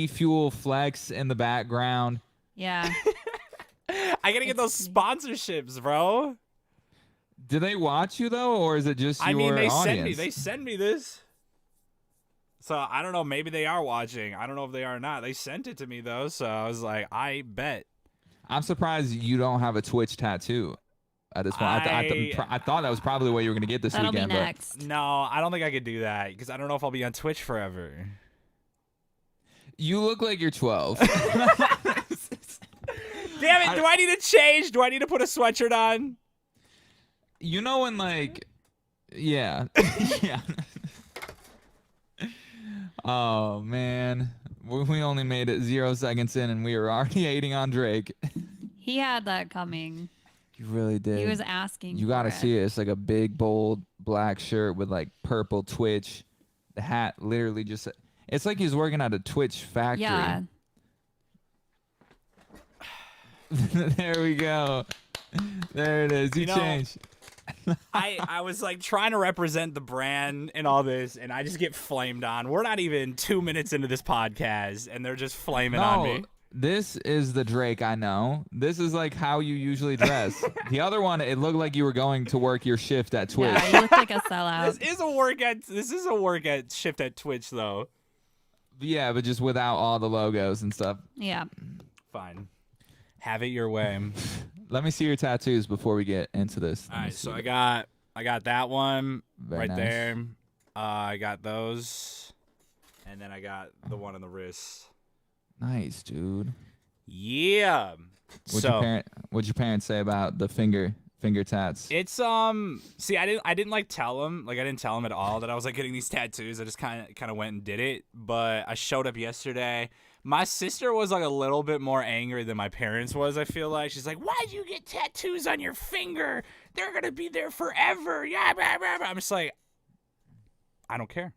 Fuel Flex in the background. Yeah. I gotta get those sponsorships, bro. Do they watch you though, or is it just your I mean, audience? they send me this. So I don't know. Maybe they are watching. I don't know if they are or not. They sent it to me though, so I was like, I bet. I'm surprised you don't have a Twitch tattoo at this point. I thought that was probably what you were gonna get this That'll weekend. be next. But no, I don't think I could do that because I don't know if I'll be on Twitch forever. You look like you're 12. Damn it! Do I need to change? Do I need to put a sweatshirt on? You know when like, yeah, yeah. Oh man, we only made it 0 seconds in, and we were already hating on Drake. He had that coming. You really did. He was asking. You gotta for see it. It's like a big, bold black shirt with like purple Twitch. The hat literally just. It's like he's working at a Twitch factory. Yeah. There we go. There it is. You changed. I was like trying to represent the brand and all this, and I just get flamed on. We're not even 2 minutes into this podcast, and they're just flaming on me. This is the Drake I know. This is like how you usually dress. The other one, it looked like you were going to work your shift at Twitch. Yeah, you look like a sellout. This is a work at shift at Twitch though. Yeah, but just without all the logos and stuff. Yeah. Fine. Have it your way. Let me see your tattoos before we get into this. All right, so I got that one Very nice. there. I got those, and then I got the one on the wrist. Nice, dude. Yeah. What'd your parents say about the finger tats? It's see, I didn't like tell them, like I didn't tell them at all that I was like getting these tattoos. I just kind of went and did it. But I showed up yesterday. My sister was like a little bit more angry than my parents was, I feel like. She's like, "Why'd you get tattoos on your finger? They're going to be there forever." Yeah, blah, blah, blah. I'm just like, I don't care.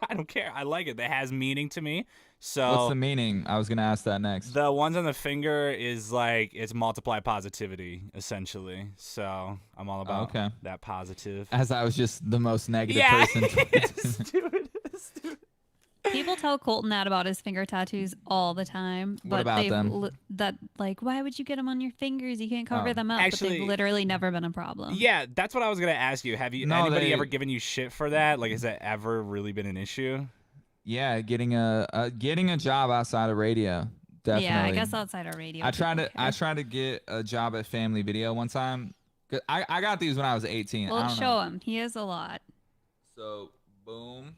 I don't care. I like it. That has meaning to me. So what's the meaning? I was going to ask that next. The ones on the finger is like, it's multiply positivity, essentially. So I'm all about that positive. As I was just the most negative person. Stupid. People tell Colton that about his finger tattoos all the time. But what about them? That like, why would you get them on your fingers? You can't cover them up. Actually, but they've literally never been a problem. Yeah, that's what I was gonna ask you. Have you anybody ever given you shit for that? Like, has that ever really been an issue? Yeah, getting a job outside of radio. Definitely. Yeah, I guess outside of radio. I tried to get a job at Family Video one time. I got these when I was 18. Well, show him. He has a lot. So boom.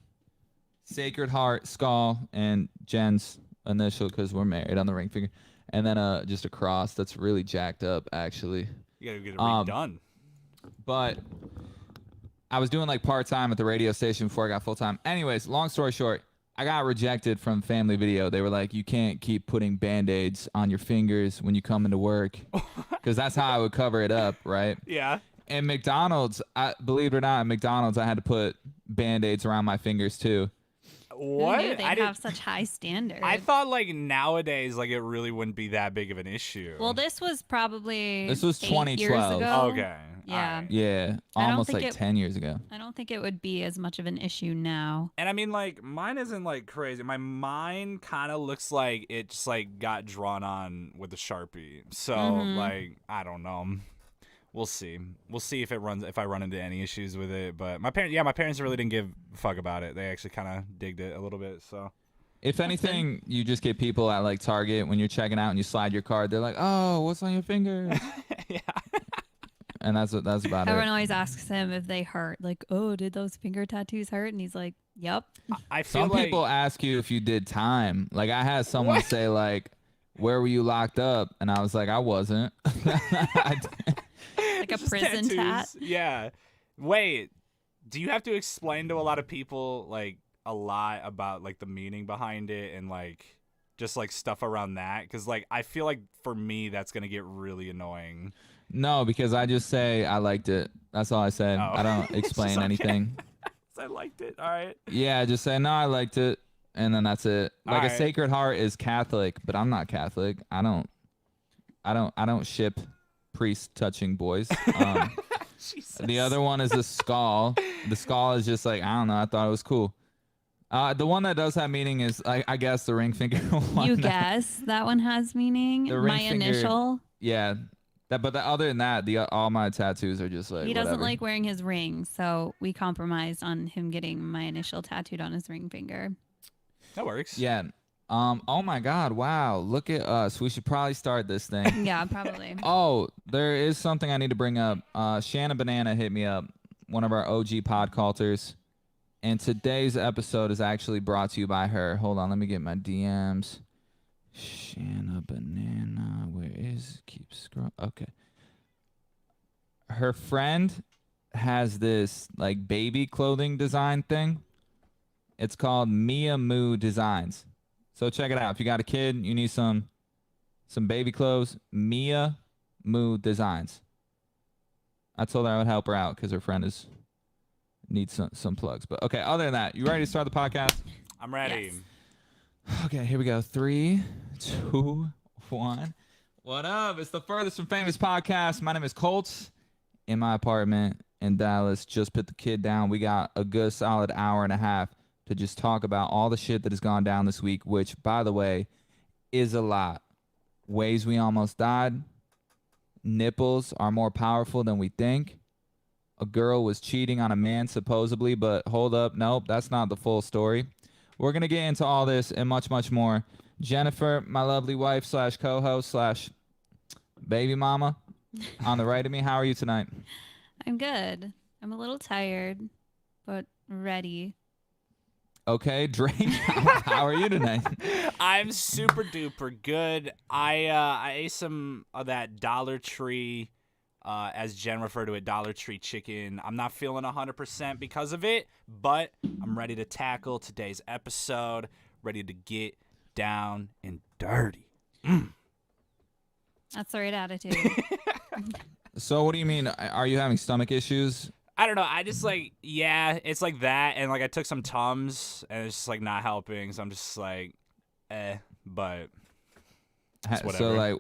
Sacred Heart, Skull, and Jen's initial because we're married on the ring finger, and then just a cross that's really jacked up actually. You gotta get it redone. But I was doing like part time at the radio station before I got full time. Anyways, long story short, I got rejected from Family Video. They were like, "You can't keep putting Band-Aids on your fingers when you come into work," because that's how I would cover it up, right? Yeah. And McDonald's, believe it or not, at McDonald's I had to put Band-Aids around my fingers too. What? Who knew they have such high standards? I thought like nowadays, like it really wouldn't be that big of an issue. Well, this was 2012. years ago. Okay. Yeah. Right. Yeah, almost like 10 years ago. I don't think it would be as much of an issue now. And I mean, like, mine isn't like crazy. My mine kind of looks like it just like got drawn on with a Sharpie. So like, I don't know. We'll see. We'll see if I run into any issues with it. But my parents really didn't give a fuck about it. They actually kind of digged it a little bit. So, if anything, you just get people at like Target when you're checking out and you slide your card. They're like, "Oh, what's on your fingers?" Yeah. And that's about it. Everyone always asks him if they hurt. Like, "Oh, did those finger tattoos hurt?" And he's like, "Yep." I feel Some like people ask you if you did time. Like I had someone say like, "Where were you locked up?" And I was like, "I wasn't." Like a prison tat. Yeah. Wait, do you have to explain to a lot of people like a lot about like the meaning behind it and like just like stuff around that? Because like I feel like for me that's gonna get really annoying. No, because I just say I liked it. That's all I said. Oh. I don't explain anything. I liked it. All right. Yeah, just say no, I liked it, and then that's it. Like All a right. Sacred Heart is Catholic, but I'm not Catholic. I don't ship priest touching boys. The other one is a skull. The skull is just like, I don't know. I thought it was cool. The one that does have meaning is, I guess, the ring finger one. You guess that one has meaning. The ring My finger- initial. Yeah. Other than that, all my tattoos are just like He doesn't whatever. like wearing his ring, so we compromised on him getting my initial tattooed on his ring finger. That works. Yeah. Oh my God! Wow! Look at us. We should probably start this thing. Yeah, probably. Oh, there is something I need to bring up. Shanna Banana hit me up, one of our OG pod culters, and today's episode is actually brought to you by her. Hold on, let me get my DMs. Shanna Banana, where is? Keep scrolling. Okay. Her friend has this like baby clothing design thing. It's called Mia Moo Designs. So check it out. If you got a kid, you need some baby clothes, Mia Moo Designs. I told her I would help her out because her friend needs some plugs. But okay, other than that, you ready to start the podcast? I'm ready. Yes. Okay, here we go. 3, 2, 1. What up? It's the Furthest from Famous podcast. My name is Colts. In my apartment in Dallas, just put the kid down. We got a good solid hour and a half to just talk about all the shit that has gone down this week, which, by the way, is a lot. Ways we almost died. Nipples are more powerful than we think. A girl was cheating on a man, supposedly, but hold up. Nope, that's not the full story. We're going to get into all this and much, much more. Jennifer, my lovely wife / co-host / baby mama, on the right of me. How are you tonight? I'm good. I'm a little tired, but ready. Okay, Drake, how are you tonight? I'm super duper good. I ate some of that Dollar Tree, as Jen referred to it, Dollar Tree chicken. I'm not feeling 100% because of it, but I'm ready to tackle today's episode, ready to get down and dirty. That's the right attitude. So what do you mean? Are you having stomach issues? I don't know. I just it's like that, and like I took some Tums, and it's just like not helping. So I'm just like, but it's whatever. So like,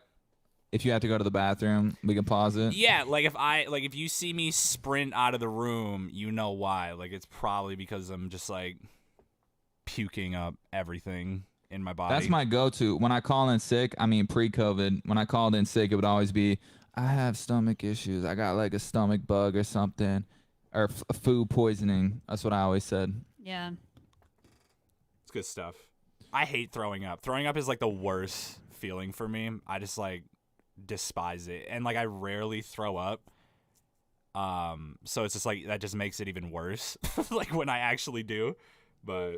if you have to go to the bathroom, we can pause it. Yeah, like if you see me sprint out of the room, you know why. Like it's probably because I'm just like puking up everything in my body. That's my go-to when I call in sick. I mean, pre-COVID, when I called in sick, it would always be, I have stomach issues. I got like a stomach bug or something, or food poisoning. That's what I always said. Yeah. It's good stuff. I hate throwing up. Throwing up is like the worst feeling for me. I just like despise it, and like I rarely throw up. So it's just like that just makes it even worse. Like when I actually do, but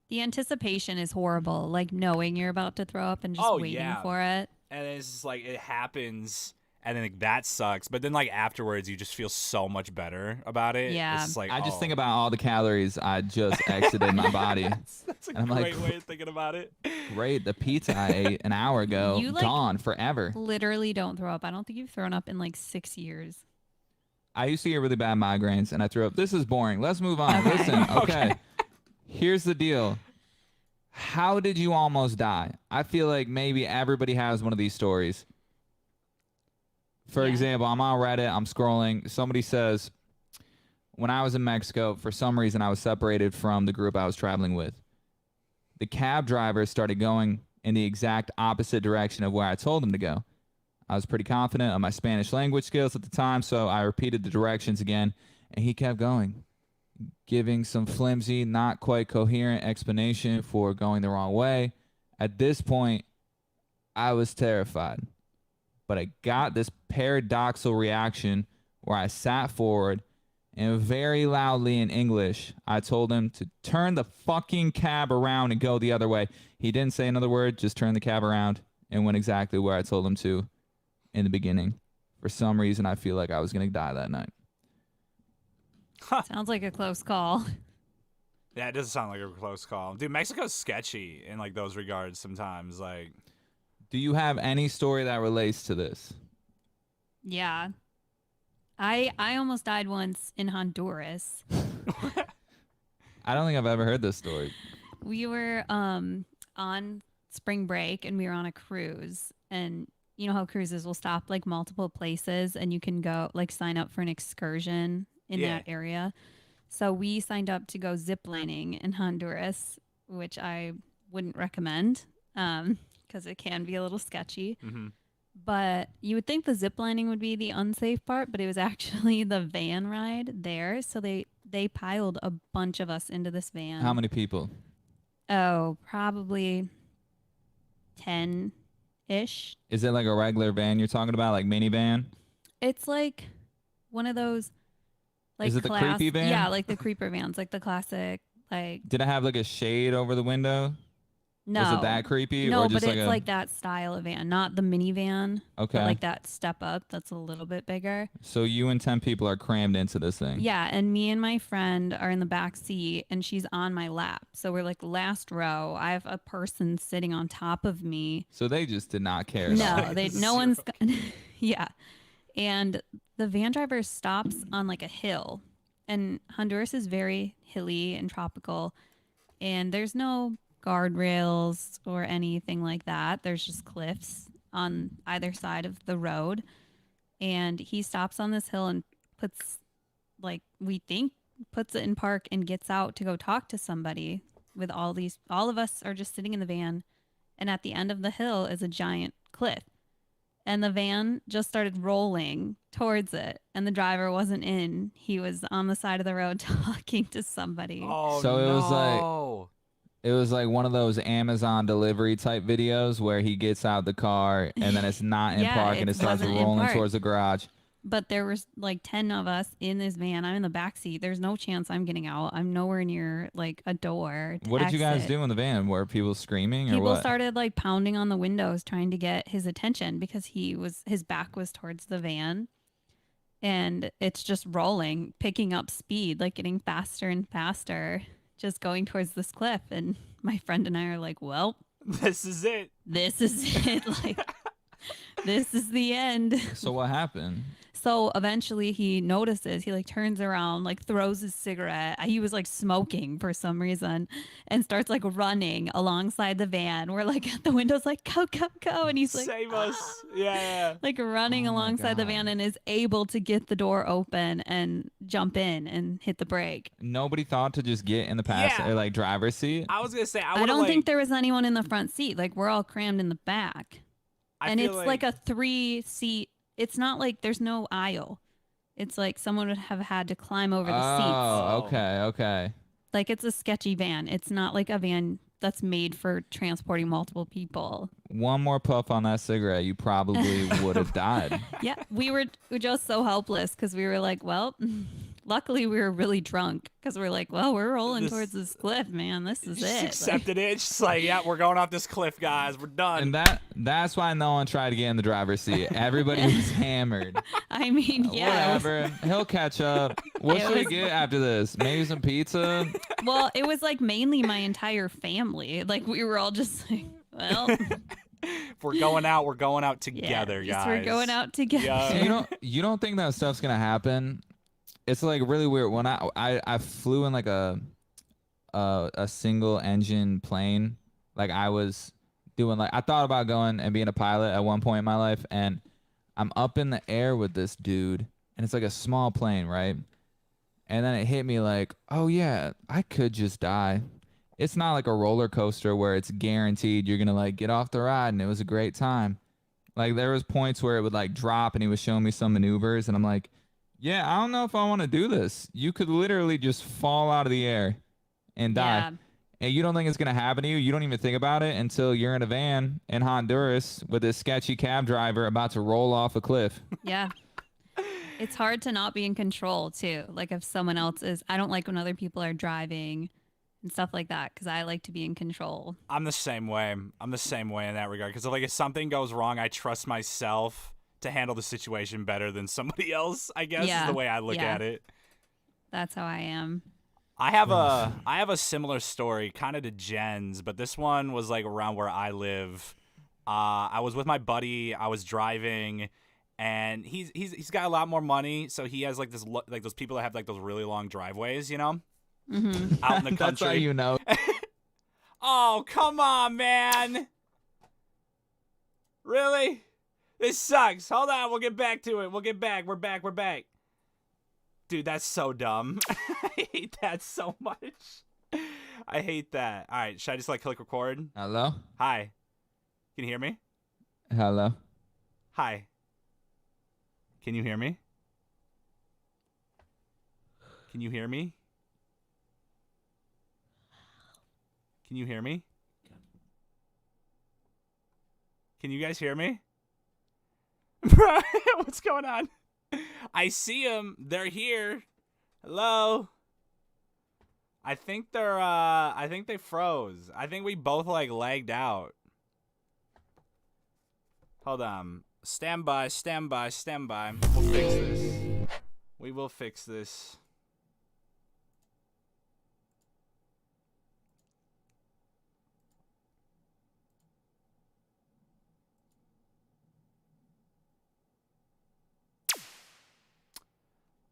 The anticipation is horrible, like knowing you're about to throw up and just waiting for it. and it's just like it happens. And then like, that sucks. But then like afterwards, you just feel so much better about it. Yeah. It's just like, I just think about all the calories I just exited my body. That's a And I'm great like, way of thinking about it. Great, the pizza I ate an hour ago, You, like, gone forever. Literally don't throw up. I don't think you've thrown up in like 6 years. I used to get really bad migraines, and I threw up. This is boring. Let's move on. Listen, okay. Here's the deal. How did you almost die? I feel like maybe everybody has one of these stories. For Yeah. example, I'm on Reddit. I'm scrolling. Somebody says, when I was in Mexico, for some reason, I was separated from the group I was traveling with. The cab driver started going in the exact opposite direction of where I told him to go. I was pretty confident of my Spanish language skills at the time, so I repeated the directions again, and he kept going, giving some flimsy, not quite coherent explanation for going the wrong way. At this point, I was terrified, but I got this paradoxical reaction where I sat forward and very loudly in English, I told him to turn the fucking cab around and go the other way. He didn't say another word, just turned the cab around and went exactly where I told him to in the beginning. For some reason, I feel like I was going to die that night. Sounds like a close call. Yeah, it doesn't sound like a close call. Dude, Mexico's sketchy in like those regards sometimes. Like, Do you have any story that relates to this? Yeah. I almost died once in Honduras. I don't think I've ever heard this story. We were on spring break and we were on a cruise, and you know how cruises will stop like multiple places and you can go like sign up for an excursion in Yeah. that area. So we signed up to go ziplining in Honduras, which I wouldn't recommend because it can be a little sketchy. Mm-hmm. But you would think the ziplining would be the unsafe part, but it was actually the van ride there. So they piled a bunch of us into this van. How many people? Oh, probably 10-ish. Is it like a regular van you're talking about, like minivan? It's like one of those like Is it the creepy van? Yeah, like the creeper vans, like the classic like Did it have like a shade over the window? no. Was it that creepy? No, or but just it's like, like that style of van, not the minivan. Okay. But like that step up that's a little bit bigger. So you and 10 people are crammed into this thing. Yeah, and me and my friend are in the back seat and she's on my lap. So we're like last row. I have a person sitting on top of me. So they just did not care at all. No, no one's yeah. And the van driver stops on like a hill. And Honduras is very hilly and tropical. And there's no guardrails or anything like that. There's just cliffs on either side of the road. And he stops on this hill and puts, like, we think, puts it in park and gets out to go talk to somebody with all of us are just sitting in the van. And at the end of the hill is a giant cliff. And the van just started rolling towards it. And the driver wasn't in. He was on the side of the road talking to somebody. Oh, So it was like- no. It was like one of those Amazon delivery type videos where he gets out the car and then it's not in Yeah, park and it it starts wasn't in rolling park. towards the garage. But there was like 10 of us in this van. I'm in the back seat. There's no chance I'm getting out. I'm nowhere near like a door. To What did you guys exit. do in the van? Were people screaming or People what? started like pounding on the windows trying to get his attention because his back was towards the van. And it's just rolling, picking up speed, like getting faster and faster, just going towards this cliff. And my friend and I are like, well, This is it. this is it. Like, this is the end. So what happened? So eventually he notices, he like turns around, like throws his cigarette. He was like smoking for some reason and starts like running alongside the van. We're like at the windows like, go, go, go. And he's like, Save us. Yeah. like running Oh my alongside the God. van and is able to get the door open and jump in and hit the brake. Nobody thought to just get in the Yeah. or like driver's seat? I was going to say, I don't think there was anyone in the front seat. Like we're all crammed in the back. And it's like a 3-seat. It's not like there's no aisle. It's like someone would have had to climb over the seats. Oh, okay, okay. Like it's a sketchy van. It's not like a van that's made for transporting multiple people. One more puff on that cigarette, you probably would have died. Yeah, we were just so helpless because we were like, well, luckily we were really drunk because we're like, well, we're rolling This- towards this cliff, man. This is just it. Like, accepted it. Just like, yeah, we're going off this cliff, guys. We're done. And that's why no one tried to get in the driver's seat. Everybody was hammered. I mean, yeah. it was- Whatever. He'll catch up. What It should we was- get after this? Maybe some pizza? well, it was like mainly my entire family. Like we were all just like, well, If we're going out, we're going out together, yeah, guys. just we're going out together. Yeah. You don't think that stuff's gonna happen? It's like really weird. When I flew in like a single engine plane, like I was doing like I thought about going and being a pilot at one point in my life, and I'm up in the air with this dude, and it's like a small plane, right? And then it hit me like, oh yeah, I could just die. It's not like a roller coaster where it's guaranteed you're gonna like get off the ride and it was a great time. Like there was points where it would like drop and he was showing me some maneuvers and I'm like, yeah, I don't know if I want to do this. You could literally just fall out of the air and die. Yeah. And you don't think it's gonna happen to you. You don't even think about it until you're in a van in Honduras with this sketchy cab driver about to roll off a cliff. Yeah. It's hard to not be in control too. Like if someone else is, I don't like when other people are driving and stuff like that because I like to be in control. I'm the same way. I'm the same way in that regard. Because like if something goes wrong, I trust myself to handle the situation better than somebody else. I guess Yeah. is the way I look Yeah. at it. That's how I am. I have a similar story, kind of to Jen's, but this one was like around where I live. I was with my buddy. I was driving, and he's got a lot more money, so he has like this like those people that have like those really long driveways, you know, Mm-hmm. out in the country. That's how you know. Oh, come on, man. Really? This sucks. Hold on, we'll get back to it. We'll get back. We're back. Dude, that's so dumb. hate that so much. I hate that. All right, should I just like click record? Hello? Hi. Can you hear me? Hello? Hi. Can you hear me? Can you hear me? Can you hear me? Can you guys hear me? Bro, what's going on? I see them. They're here. Hello? I think they froze. I think we both like lagged out. Hold on. Stand by, stand by, stand by. We'll fix this. We will fix this.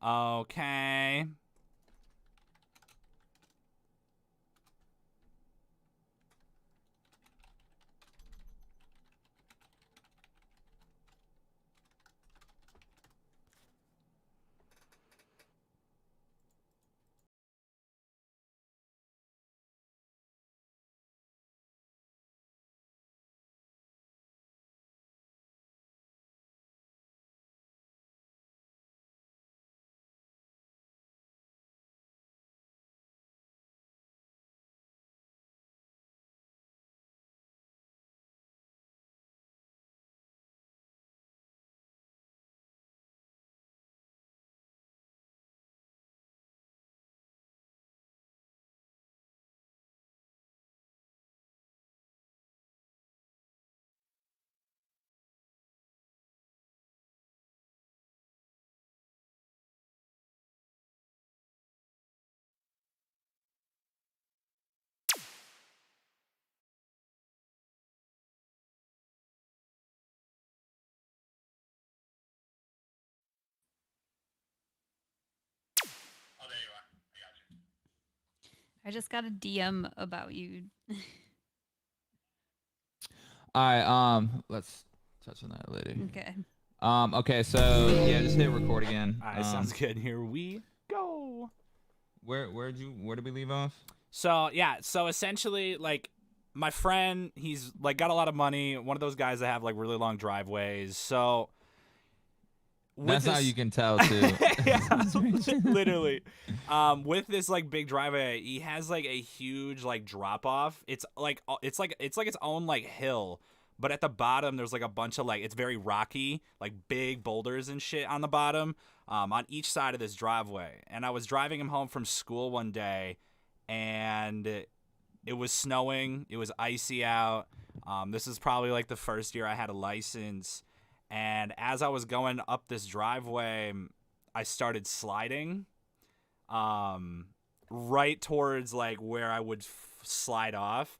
Okay. I just got a DM about you. All right, let's touch on that later. Okay. Okay, so yeah, just hit record again. All right, sounds good. Here we go. Where did we leave off? So yeah, so essentially, like, my friend, he's like got a lot of money. One of those guys that have like really long driveways. So That's how you can tell too. Yeah, literally. With this like big driveway, he has like a huge like drop off. It's like its own like hill, but at the bottom there's like a bunch of like, it's very rocky, like big boulders and shit on the bottom, on each side of this driveway. And I was driving him home from school one day, and it was snowing. It was icy out. This is probably like the first year I had a license. And as I was going up this driveway, I started sliding right towards like where I would slide off.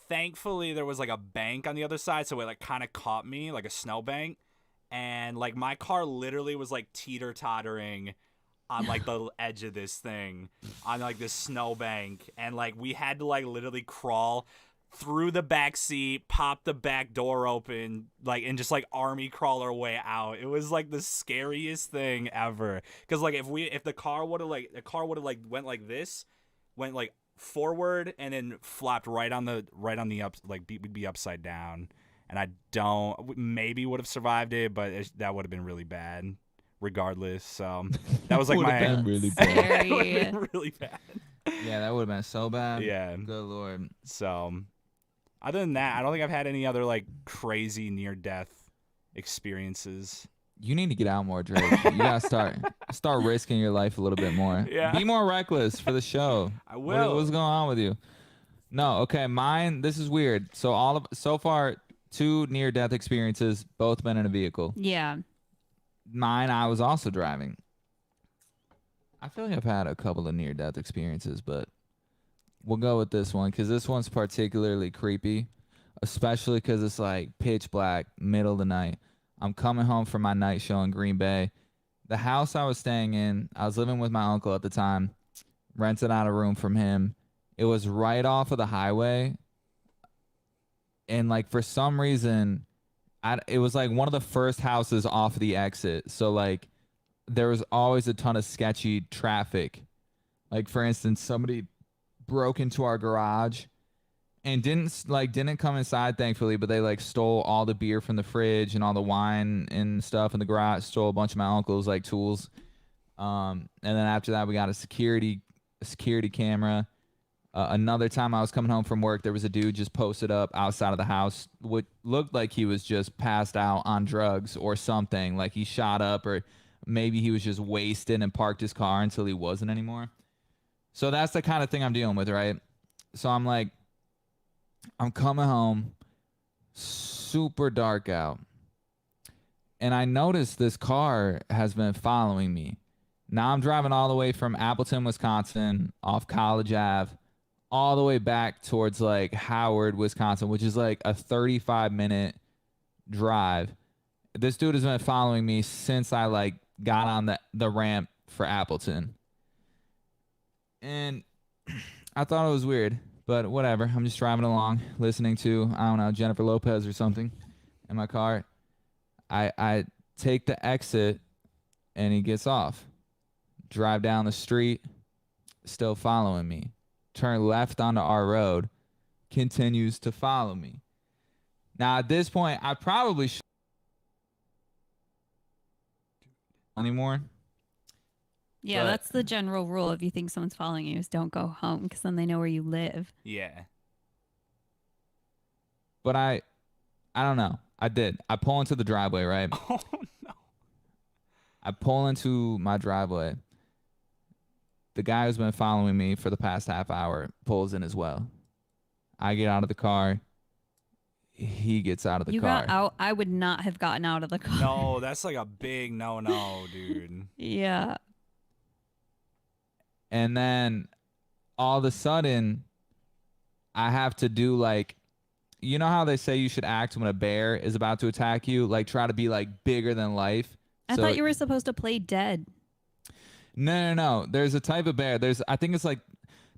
Thankfully, there was like a bank on the other side, so it like kind of caught me, like a snowbank. And like my car literally was like teeter-tottering on like the edge of this thing, on like this snowbank. And like we had to like literally crawl through the back seat, pop the back door open, like, and just like army crawl our way out. It was like the scariest thing ever. Cause like if the car would have went like this, went like forward and then flopped right on the up, like we'd be upside down. And I maybe would have survived it, but that would have been really bad regardless. So that was like been really bad. really bad. Yeah, that would have been so bad. Yeah. Good Lord. So other than that, I don't think I've had any other like crazy near-death experiences. You need to get out more, Drake. You gotta start risking your life a little bit more. Yeah. Be more reckless for the show. I will. What's going on with you? No, okay. Mine. This is weird. So far, 2 near-death experiences, both been in a vehicle. Yeah. Mine, I was also driving. I feel like I've had a couple of near-death experiences, but we'll go with this one because this one's particularly creepy, especially because it's like pitch black, middle of the night. I'm coming home from my night show in Green Bay. The house I was staying in, I was living with my uncle at the time, rented out a room from him. It was right off of the highway. And like for some reason, it was like one of the first houses off the exit. So like there was always a ton of sketchy traffic Like for instance, somebody broke into our garage and didn't come inside thankfully, but they like stole all the beer from the fridge and all the wine and stuff in the garage, stole a bunch of my uncle's like tools. And then after that we got a security camera. Another time I was coming home from work, there was a dude just posted up outside of the house. What looked like he was just passed out on drugs or something. Like he shot up, or maybe he was just wasted and parked his car until he wasn't anymore. So that's the kind of thing I'm dealing with, right? So I'm like, I'm coming home, super dark out. And I noticed this car has been following me. Now I'm driving all the way from Appleton, Wisconsin, off College Ave, all the way back towards like Howard, Wisconsin, which is like a 35-minute drive. This dude has been following me since I like got on the ramp for Appleton. And I thought it was weird, but whatever. I'm just driving along, listening to, I don't know, Jennifer Lopez or something in my car. I take the exit and he gets off. Drive down the street, still following me. Turn left onto our road, continues to follow me. Now at this point, I probably should anymore. Yeah, But- that's the general rule. If you think someone's following you, is don't go home because then they know where you live. Yeah. But I don't know. I did. I pull into the driveway, right? Oh no. I pull into my driveway. The guy who's been following me for the past half hour pulls in as well. I get out of the car. He gets out of the You car. got out. I would not have gotten out of the car. No, that's like a big no, dude. Yeah. And then all of a sudden, I have to do like, you know how they say you should act when a bear is about to attack you? Like try to be like bigger than life. I So- thought you were supposed to play dead. No. There's a type of bear. I think it's like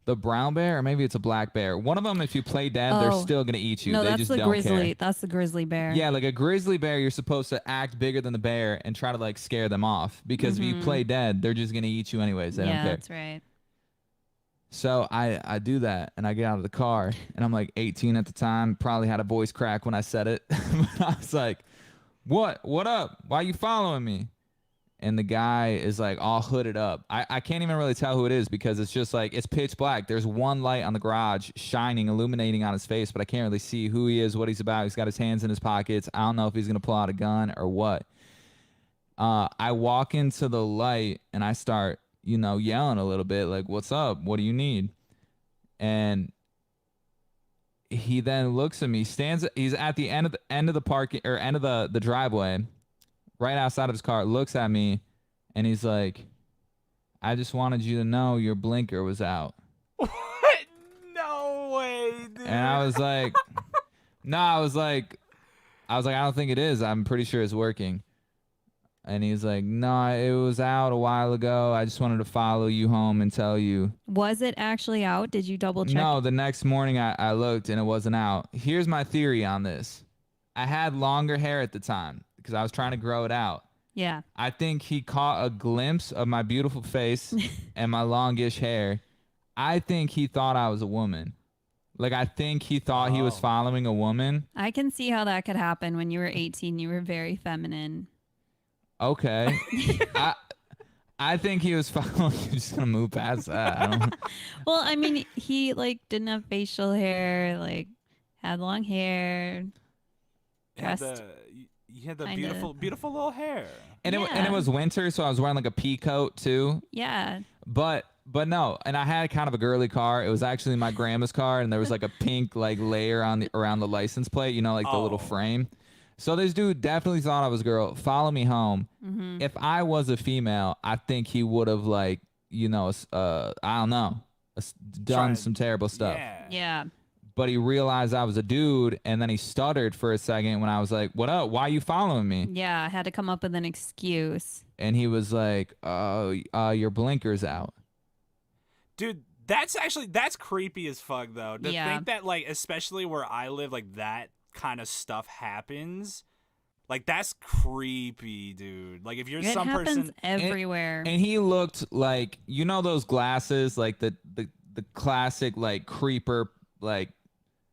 the brown bear, or maybe it's a black bear. One of them, if you play dead, they're Oh. still gonna eat you. No, They that's just the don't grizzly. care. That's the grizzly bear. Yeah, like a grizzly bear, you're supposed to act bigger than the bear and try to like scare them off, because if you play dead, they're just gonna eat you anyways. They don't Yeah, care. that's right. So I do that, and I get out of the car, and I'm like 18 at the time. Probably had a voice crack when I said it. But I was like, "What? What up? Why you following me?" And the guy is like all hooded up. I can't even really tell who it is because it's just like, it's pitch black. There's one light on the garage shining, illuminating on his face, but I can't really see who he is, what he's about. He's got his hands in his pockets. I don't know if he's going to pull out a gun or what. I walk into the light and I start, yelling a little bit like, "What's up? What do you need?" And he then looks at me, he's at the end of the parking, or end of the driveway, right outside of his car, looks at me, and he's like, "I just wanted you to know your blinker was out." What? No way, dude. And I was like, "No," I was like, "I don't think it is. I'm pretty sure it's working." And he's like, "No, it was out a while ago. I just wanted to follow you home and tell you." Was it actually out? Did you double check? No, the next morning I looked and it wasn't out. Here's my theory on this. I had longer hair at the time because I was trying to grow it out. Yeah. I think he caught a glimpse of my beautiful face and my longish hair. I think he thought I was a woman. Like, I think he thought he was Oh. following a woman. I can see how that could happen. When you were 18, you were very feminine. Okay. I think he was following. I'm just going to move past that. I don't, Well, I mean, he like didn't have facial hair, like had long hair. You had Dressed you had the kinda- beautiful little hair. and it Yeah. was winter, so I was wearing like a pea coat too. Yeah. But no, and I had kind of a girly car. It was actually my grandma's car, and there was like a pink like layer around the license plate, like the little Oh. frame. So this dude definitely thought I was a girl. Follow me home. Mm-hmm. If I was a female, I think he would have like, I don't know, done Tried- some terrible stuff. Yeah. Yeah. But he realized I was a dude, and then he stuttered for a second when I was like, "What up? Why are you following me?" Yeah. I had to come up with an excuse. And he was like, "Oh, your blinker's out." Dude, that's creepy as fuck though. To Yeah. think that, like, especially where I live, like that kind of stuff happens. Like, that's creepy, dude. Like, if you're It some happens person, everywhere. And he looked like, you know, those glasses, like the classic like creeper, like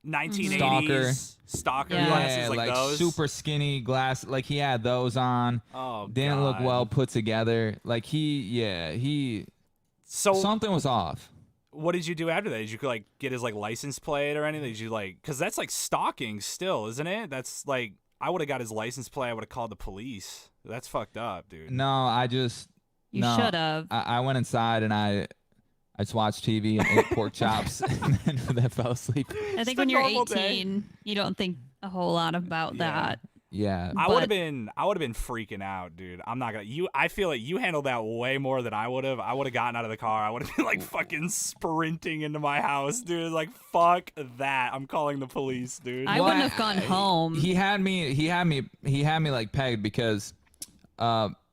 1980s stalker Yeah. glasses, like like those. super skinny glass. Like he had those on. Oh, Didn't look God. well put together. Like he So, something was off. what did you do after that? Did you like get his like license plate or anything? Did you like, because that's like stalking still, isn't it? That's like, I would have got his license plate. I would have called the police. That's fucked up, dude. No, I just You no, should have. I went inside and I just watched TV and ate pork chops and then fell asleep. I think a when you're normal day. 18, you don't think a whole lot about that. Yeah. I would have But- been freaking out, dude. I'm not gonna. I feel like you handled that way more than I would have. I would have gotten out of the car. I would have been like fucking sprinting into my house, dude. Like, fuck that. I'm calling the police, dude. I wouldn't have gone home. He had me like pegged because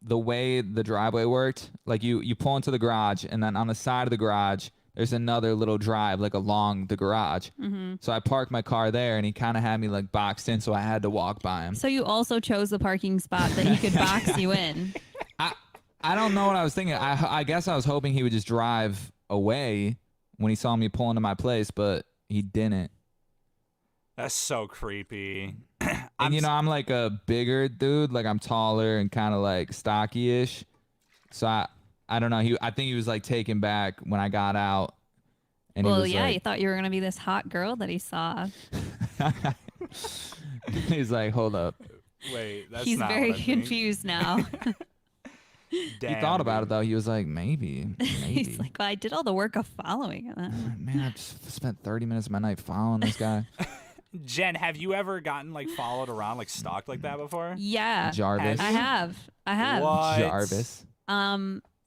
the way the driveway worked, like you pull into the garage and then on the side of the garage there's another little drive like along the garage. Mm-hmm. So I parked my car there and he kind of had me like boxed in, so I had to walk by him. So you also chose the parking spot that he could box you in. I don't know what I was thinking. I guess I was hoping he would just drive away when he saw me pull into my place, but he didn't. That's so creepy. And you know, I'm like a bigger dude, like I'm taller and kind of like stocky-ish. So I don't know. I think he was like taken back when I got out. And Well, he was yeah, like, you thought you were gonna be this hot girl that he saw. he's like, hold up. Wait, that's He's not very what I think. confused now. Damn, He thought about dude. it though. He was like, maybe. He's like, well, I did all the work of following him. Man, I just spent 30 minutes of my night following this guy. Jen, have you ever gotten like followed around, like stalked like that before? Yeah, Jarvis. I have. What? Jarvis.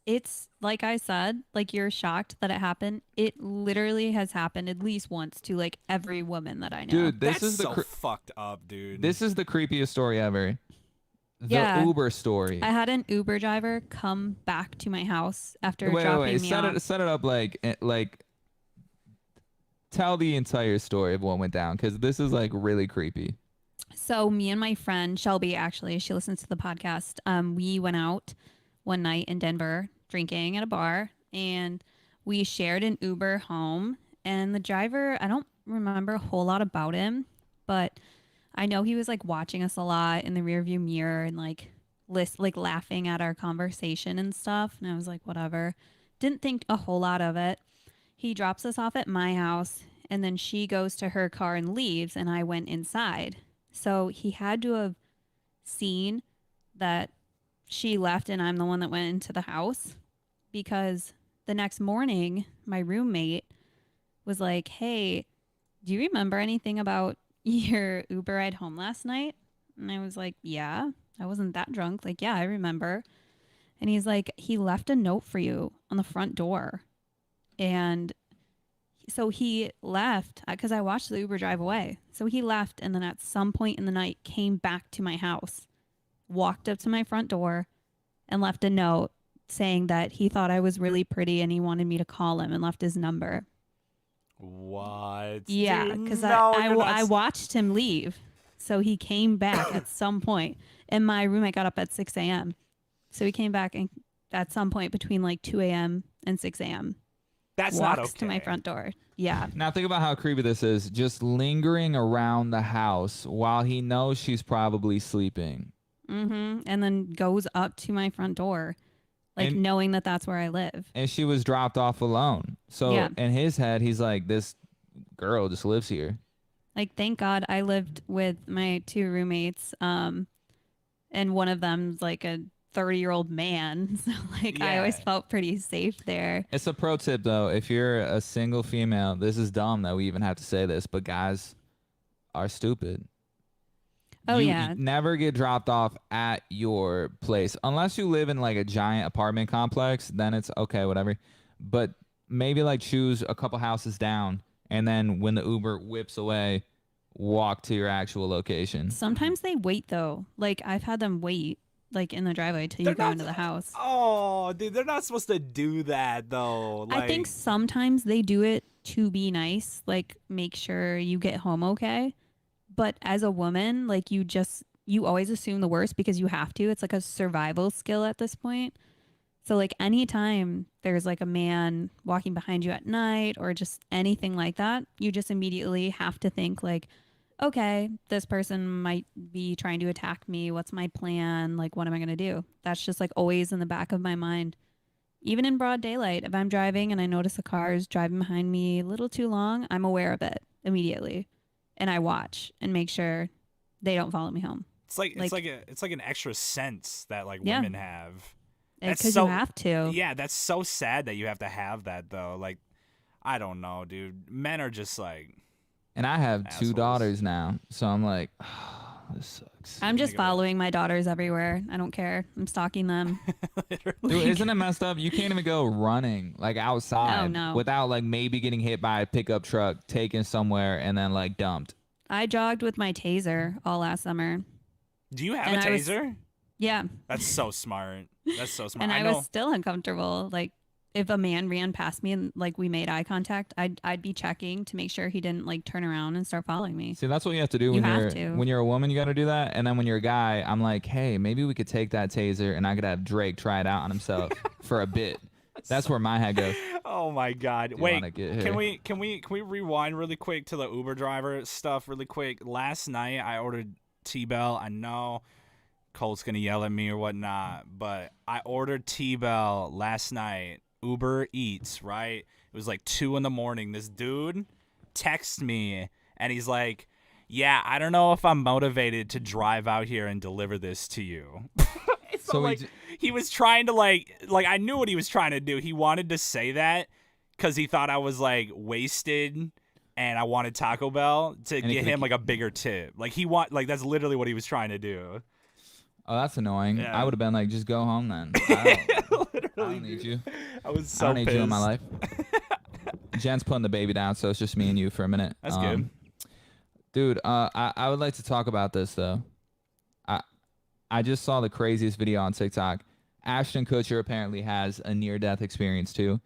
It's like I said, like you're shocked that it happened. It literally has happened at least once to like every woman that I know. Dude, this That's is the so fucked up, dude. this is the creepiest story ever. The Yeah. Uber story. I had an Uber driver come back to my house after dropping me Set off. it up like tell the entire story of what went down, because this is like really creepy. So me and my friend Shelby, actually, she listens to the podcast. We went out one night in Denver drinking at a bar, and we shared an Uber home. And the driver, I don't remember a whole lot about him, but I know he was like watching us a lot in the rearview mirror and like laughing at our conversation and stuff. And I was like, whatever. Didn't think a whole lot of it. He drops us off at my house, and then she goes to her car and leaves, and I went inside. So he had to have seen that she left and I'm the one that went into the house, because the next morning my roommate was like, hey, do you remember anything about your Uber ride home last night? And I was like, yeah, I wasn't that drunk. Like, yeah, I remember. And he's like, he left a note for you on the front door. And so he left because I watched the Uber drive away. So he left, and then at some point in the night came back to my house, walked up to my front door, and left a note saying that he thought I was really pretty and he wanted me to call him, and left his number. What? Yeah, Dude, because no, you're not I watched him leave. So he came back at some point, and my roommate got up at 6 a.m. So he came back and at some point between like 2 a.m. and 6 a.m. That's walks not okay. to my front door. Yeah. Now think about how creepy this is. Just lingering around the house while he knows she's probably sleeping. Mm-hmm. And then goes up to my front door, like And- knowing that that's where I live. And she was dropped off alone. So Yeah. in his head, he's like, this girl just lives here. Like, thank God I lived with my two roommates. And one of them's like a 30-year-old man. So like I always Yeah. felt pretty safe there. It's a pro tip, though. If you're a single female, this is dumb that we even have to say this, but guys are stupid. Oh, You yeah. never get dropped off at your place. Unless you live in like a giant apartment complex, then it's okay, whatever. But maybe like choose a couple houses down, and then when the Uber whips away, walk to your actual location. Sometimes they wait though. Like I've had them wait like in the driveway till you They're go not- into the house. Oh, dude, they're not supposed to do that though. I think sometimes they do it to be nice, like make sure you get home okay. But as a woman, like you just you always assume the worst because you have to. It's like a survival skill at this point. So like anytime there's like a man walking behind you at night or just anything like that, you just immediately have to think like, okay, this person might be trying to attack me. What's my plan? Like, what am I going to do? That's just like always in the back of my mind. Even in broad daylight, if I'm driving and I notice a car is driving behind me a little too long, I'm aware of it immediately. And I watch and make sure they don't follow me home. It's like an extra sense that like Yeah. women have. That's Because so you have to. Yeah, that's so sad that you have to have that though. Like, I don't know, dude. Men are just like. And I have Assholes. 2 daughters now, so I'm like, oh, this sucks. I'm just Think of it. following my daughters everywhere. I don't care. I'm stalking them. Dude, isn't it messed up? You can't even go running like outside Oh, no. without like maybe getting hit by a pickup truck, taken somewhere, and then like dumped. I jogged with my taser all last summer. Do you have And a I was- taser? Yeah. That's so smart. That's so smart. And I know. was still uncomfortable. Like if a man ran past me and like we made eye contact, I'd be checking to make sure he didn't like turn around and start following me. See, that's what you have to do You when have you're to. when you're a woman. You got to do that, and then when you're a guy, I'm like, hey, maybe we could take that taser, and I could have Drake try it out on himself for a bit. That's where my head goes. Oh my god. you Wait. wanna get Can here? we rewind really quick to the Uber driver stuff really quick? Last night I ordered T-Bell. I know Colt's gonna yell at me or whatnot, but I ordered T-Bell last night. Uber Eats, right? It was like 2 a.m. This dude texts me and he's like, yeah, I don't know if I'm motivated to drive out here and deliver this to you. So he like j- he was trying to like I knew what he was trying to do. He wanted to say that because he thought I was like wasted and I wanted Taco Bell to And he get could've him like a bigger tip. Like that's literally what he was trying to do. Oh, that's annoying. Yeah. I would have been like, just go home then. I don't need you. I was so I don't need pissed. you in my life. Jen's putting the baby down, so it's just me and you for a minute. That's good. Dude, I would like to talk about this though. I just saw the craziest video on TikTok. Ashton Kutcher apparently has a near-death experience too.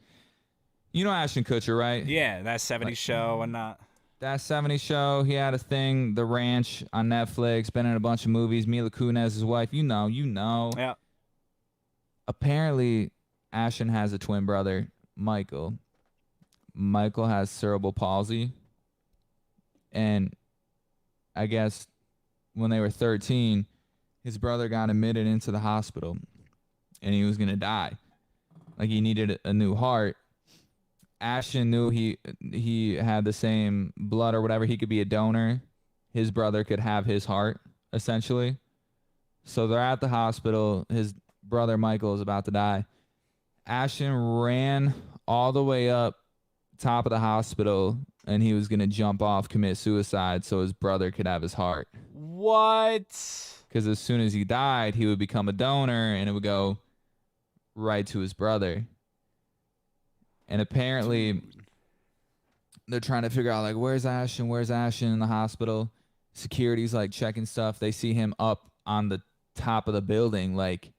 You know Ashton Kutcher, right? Yeah, that 70s show and not. That 70s show, he had a thing, The Ranch on Netflix, been in a bunch of movies. Mila Kunis' wife, you know. Yeah. Apparently, Ashton has a twin brother, Michael. Michael has cerebral palsy. And I guess when they were 13, his brother got admitted into the hospital and he was going to die. Like he needed a new heart. Ashton knew he had the same blood or whatever. He could be a donor. His brother could have his heart, essentially. So they're at the hospital. His brother Michael is about to die. Ashton ran all the way up top of the hospital, and he was going to jump off, commit suicide, so his brother could have his heart. What? Because as soon as he died, he would become a donor, and it would go right to his brother. And apparently, they're trying to figure out, like, where's Ashton? Where's Ashton in the hospital? Security's, like, checking stuff. They see him up on the top of the building, like,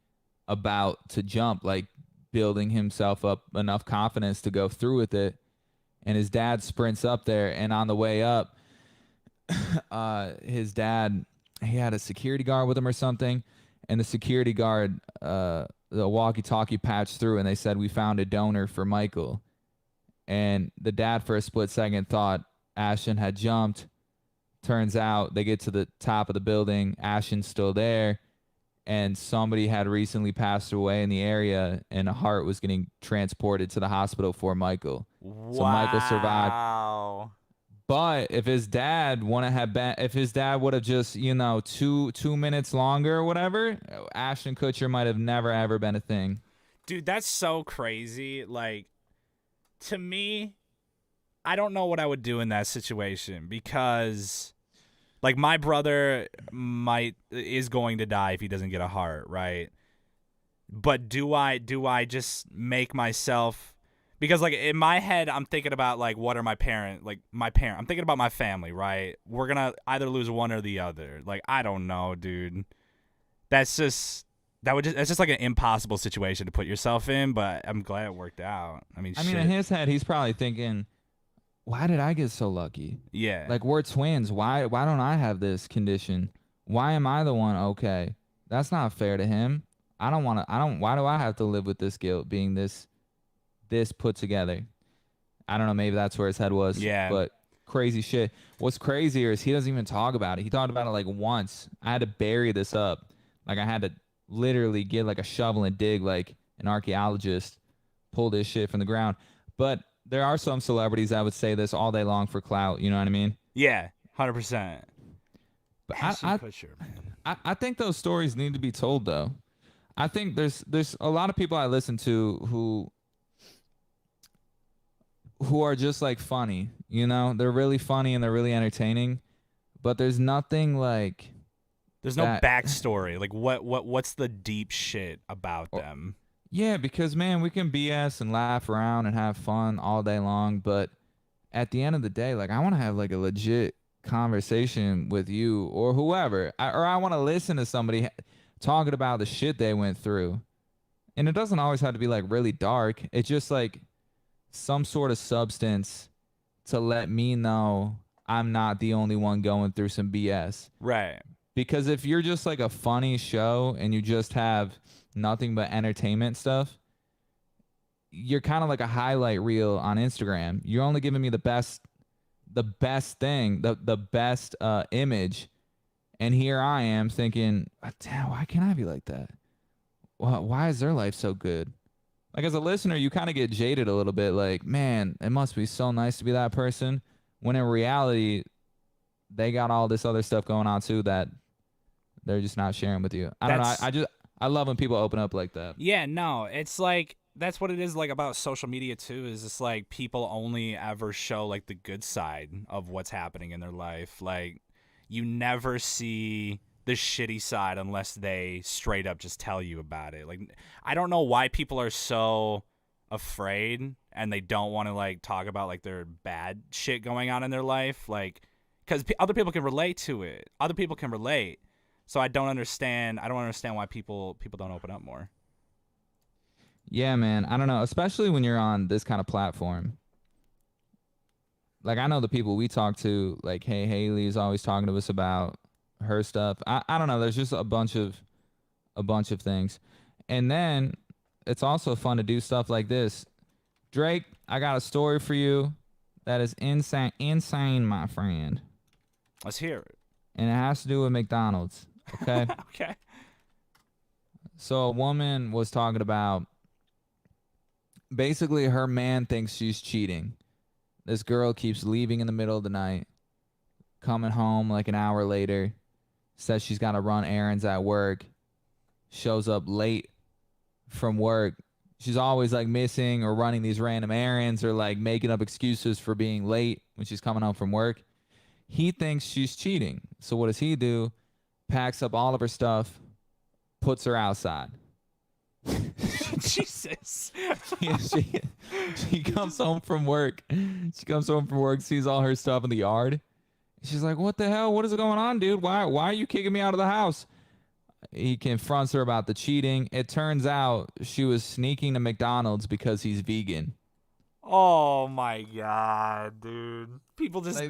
about to jump, like, building himself up enough confidence to go through with it. And his dad sprints up there, and on the way up, his dad, he had a security guard with him or something, and the security guard, the walkie-talkie patched through, and they said, we found a donor for Michael. And the dad, for a split second, thought Ashton had jumped. Turns out they get to the top of the building. Ashton's still there, and somebody had recently passed away in the area, and a heart was getting transported to the hospital for Michael. So Michael survived. Wow. But if his dad would have just, 2 minutes longer or whatever, Ashton Kutcher might have never ever been a thing. Dude, that's so crazy. Like, to me, I don't know what I would do in that situation because, like, my brother is going to die if he doesn't get a heart, right? But do I just make myself, because like in my head I'm thinking about like what are my parents, I'm thinking about my family, right? We're gonna either lose one or the other. Like, I don't know, dude. That's just like an impossible situation to put yourself in, but I'm glad it worked out. I mean, shit. In his head, he's probably thinking, why did I get so lucky? Yeah. Like, we're twins. Why don't I have this condition? Why am I the one okay? That's not fair to him. Why do I have to live with this guilt being this put together? I don't know, maybe that's where his head was. Yeah. But crazy shit. What's crazier is he doesn't even talk about it. He talked about it like once. I had to bury this up. Like I had to literally get like a shovel and dig like an archaeologist, pull this shit from the ground. But there are some celebrities that would say this all day long for clout. You know what I mean? Yeah, 100%. But Ashton Kutcher, man. I think those stories need to be told though. I think there's a lot of people I listen to who are just like funny, you know? They're really funny and they're really entertaining, but there's nothing like There's no that. backstory. Like what's the deep shit about them? Yeah, because man, we can BS and laugh around and have fun all day long, but at the end of the day, like I want to have like a legit conversation with you or whoever, or I want to listen to somebody talking about the shit they went through. And it doesn't always have to be like really dark. It's just like some sort of substance to let me know I'm not the only one going through some BS. Right. Because if you're just like a funny show and you just have nothing but entertainment stuff, you're kind of like a highlight reel on Instagram. You're only giving me the best thing, the best image. And here I am thinking, damn, why can't I be like that? Why is their life so good? Like as a listener, you kind of get jaded a little bit. Like, man, it must be so nice to be that person. When in reality, they got all this other stuff going on too that they're just not sharing with you. I don't know. I love when people open up like that. Yeah, no, it's like that's what it is like about social media too, is it's like people only ever show like the good side of what's happening in their life. Like you never see the shitty side unless they straight up just tell you about it. Like I don't know why people are so afraid and they don't want to like talk about like their bad shit going on in their life, like because other people can relate to it. Other people can relate. So I don't understand why people don't open up more. Yeah, man. I don't know, especially when you're on this kind of platform. Like I know the people we talk to, like, hey, Haley's always talking to us about her stuff. I don't know. There's just a bunch of things. And then it's also fun to do stuff like this. Drake, I got a story for you that is insane, my friend. Let's hear it. And it has to do with McDonald's. Okay. Okay. So a woman was talking about basically her man thinks she's cheating. This girl keeps leaving in the middle of the night, coming home like an hour later, says she's got to run errands at work, shows up late from work. She's always like missing or running these random errands or like making up excuses for being late when she's coming home from work. He thinks she's cheating. So what does he do? Packs up all of her stuff, puts her outside. Jesus. She comes home from work. Sees all her stuff in the yard. She's like, what the hell? What is going on, dude? Why are you kicking me out of the house? He confronts her about the cheating. It turns out she was sneaking to McDonald's because he's vegan. Oh my god, dude. People just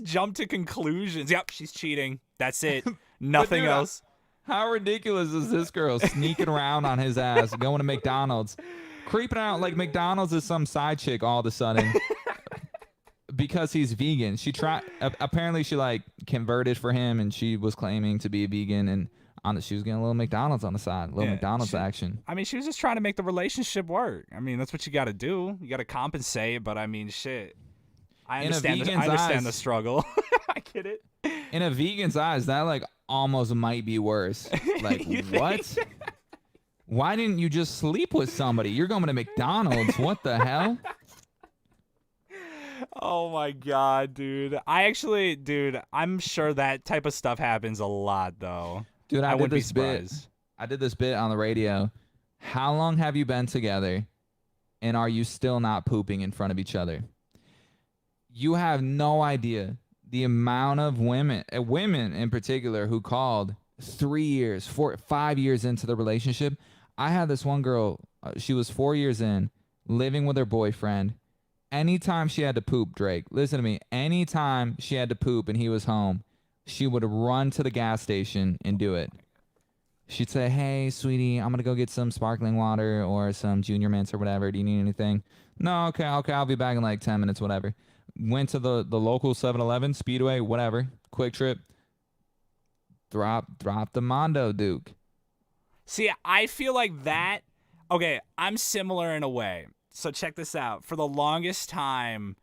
jump to conclusions. Yep, she's cheating. That's it. Nothing dude, else. How ridiculous is this girl sneaking around on his ass, going to McDonald's, creeping out like McDonald's is some side chick all of a sudden because he's vegan. Apparently she like converted for him and she was claiming to be a vegan and she was getting a little McDonald's on the side, McDonald's action. I mean, she was just trying to make the relationship work. I mean, that's what you got to do. You got to compensate, but I mean, shit. I understand the struggle. I get it. In a vegan's eyes, that like almost might be worse. Like, what? Why didn't you just sleep with somebody? You're going to McDonald's. What the hell? Oh my god, dude. I'm sure that type of stuff happens a lot though. Dude, I did this bit on the radio. How long have you been together and are you still not pooping in front of each other? You have no idea the amount of women in particular who called 3 years, 5 years into the relationship. I had this one girl, she was 4 years in, living with her boyfriend. Anytime she had to poop, Drake, listen to me, anytime she had to poop and he was home, she would run to the gas station and do it. She'd say, "Hey, sweetie, I'm gonna go get some sparkling water or some Junior Mints or whatever. Do you need anything?" "No, okay, I'll be back in like 10 minutes, whatever." Went to the local 7-Eleven, Speedway, whatever, Quick Trip. Drop the Mondo Duke. See, I feel like that. Okay, I'm similar in a way. So check this out. For the longest time,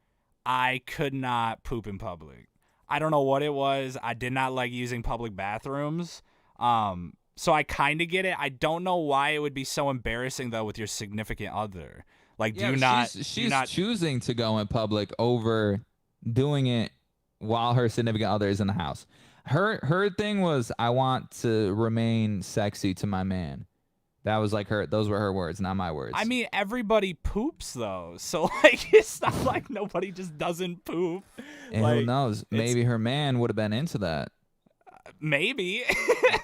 I could not poop in public. I don't know what it was. I did not like using public bathrooms. So I kind of get it. I don't know why it would be so embarrassing though with your significant other. Like, She's choosing to go in public over doing it while her significant other is in the house. Her thing was, "I want to remain sexy to my man." That was like those were her words, not my words. I mean, everybody poops though, so like it's not like nobody just doesn't poop. And like, who knows? Maybe her man would have been into that. Maybe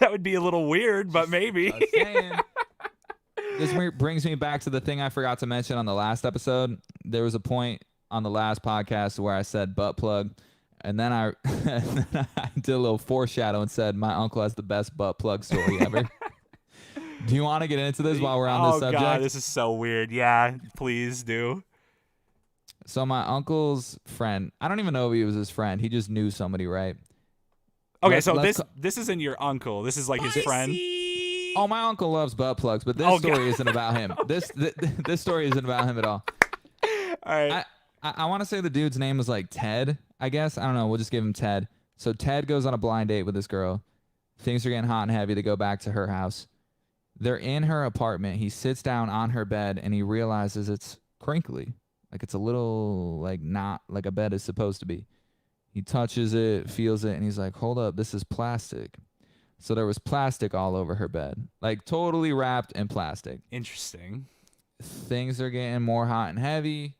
that would be a little weird, but maybe. Just saying. This brings me back to the thing I forgot to mention on the last episode. There was a point on the last podcast where I said butt plug, and then I did a little foreshadow and said my uncle has the best butt plug story ever. Do you want to get into this while we're on this subject? Oh God, this is so weird. Yeah, please do. So my uncle's friend, I don't even know if he was his friend. He just knew somebody, right? Okay, so this isn't your uncle. This is like his friend. Oh, my uncle loves butt plugs, but this story isn't about him. This story isn't about him at all. All right. I want to say the dude's name was like Ted, I guess. I don't know. We'll just give him Ted. So Ted goes on a blind date with this girl. Things are getting hot and heavy. They go back to her house. They're in her apartment. He sits down on her bed, and he realizes it's crinkly. Like it's a little, like not like a bed is supposed to be. He touches it, feels it, and he's like, "Hold up, this is plastic." So there was plastic all over her bed, like totally wrapped in plastic. Interesting. Things are getting more hot and heavy.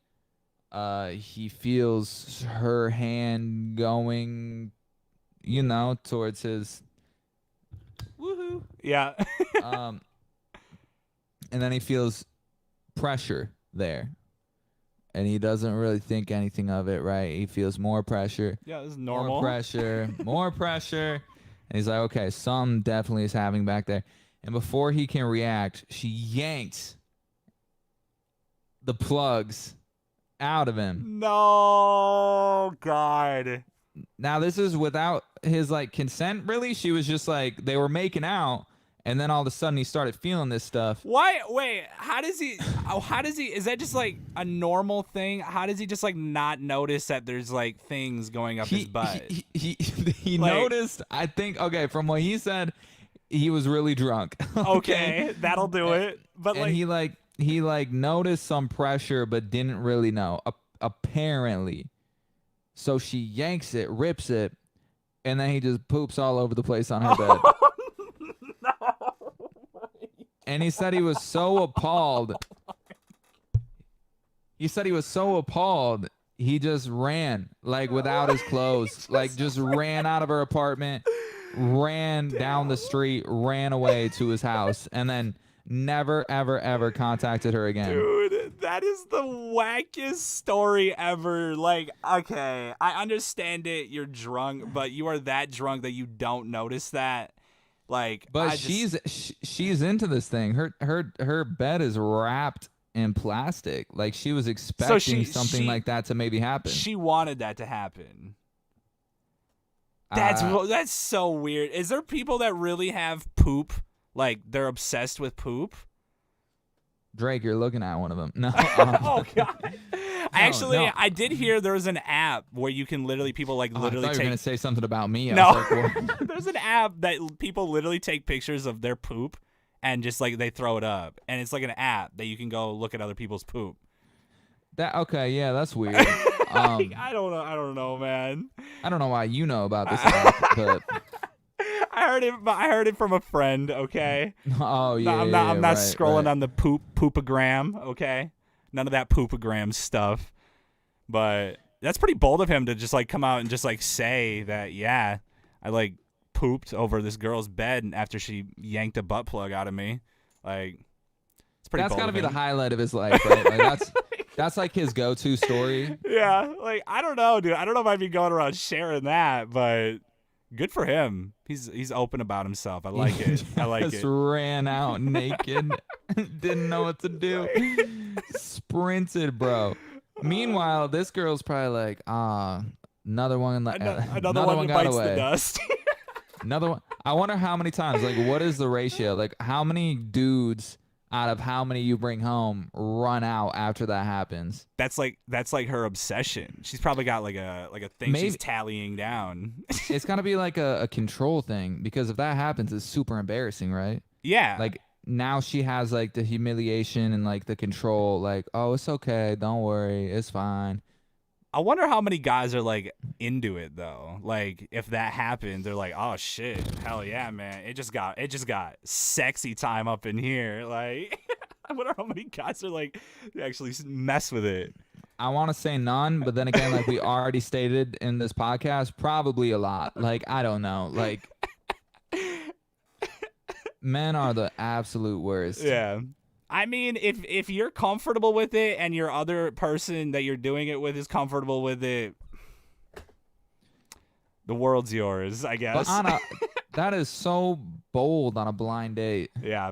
He feels her hand going, towards his. Woohoo! Yeah. And then he feels pressure there. And he doesn't really think anything of it, right? He feels more pressure. Yeah, this is normal. More pressure, more pressure. And he's like, okay, something definitely is happening back there. And before he can react, she yanks the plugs out of him. No, God. Now, this is without his, consent, really. She was just they were making out. And then all of a sudden he started feeling this stuff. Why? Wait, how does he, is that just a normal thing? How does he just not notice that there's things going up his butt? He noticed, I think, okay, from what he said, he was really drunk. Okay, that'll do it. But and he noticed some pressure but didn't really know, apparently. So she yanks it, rips it, and then he just poops all over the place on her bed. And he said he was so appalled. He just ran, without his clothes. Just ran out of her apartment, ran down the street, ran away to his house, and then never, ever, ever contacted her again. Dude, that is the wackiest story ever. Okay, I understand it. You're drunk, but you are that drunk that you don't notice that. But she's into this thing. Her bed is wrapped in plastic. She was expecting something like that to maybe happen. She wanted that to happen. That's so weird. Is there people that really have poop? They're obsessed with poop? Drake, you're looking at one of them. No. Oh God. I did hear there was an app where you can literally I thought you were going to say something about me. No. There's an app that people literally take pictures of their poop and just they throw it up, and it's an app that you can go look at other people's poop. Yeah, that's weird. I don't know, man. I don't know why you know about this app, but I heard it from a friend. Okay. Oh yeah. I'm not scrolling on the poopagram. Okay. None of that poopagram stuff. But that's pretty bold of him to just come out and just say that, yeah, I pooped over this girl's bed after she yanked a butt plug out of me. It's pretty That's bold. Got to be the highlight of his life, right? That's his go-to story. Yeah. I don't know, dude. I don't know if I'd be going around sharing that, but Good for him. He's open about himself. I like it. I like Just it. ran out naked. Didn't know what to do. Sprinted, bro. Meanwhile, this girl's probably like, another one. Another one got bites the away. dust. Another one. I wonder how many times. Like, what is the ratio? Like, how many dudes out of how many you bring home run out after that happens? That's like her obsession. She's probably got like a thing Maybe. she's tallying down. It's gotta be like a control thing, because if that happens, it's super embarrassing, right? Yeah. Like, now she has like the humiliation and like the control. Like, oh, it's okay. Don't worry. It's fine. I wonder how many guys are like into it though. Like if that happened, they're like, "Oh shit, hell yeah, man! It just got sexy time up in here." Like, I wonder how many guys are like actually mess with it. I want to say none, but then again, like we already stated in this podcast, probably a lot. Like, I don't know. Like, men are the absolute worst. Yeah. I mean, if you're comfortable with it and your other person that you're doing it with is comfortable with it, the world's yours, I guess. But that is so bold on a blind date. Yeah.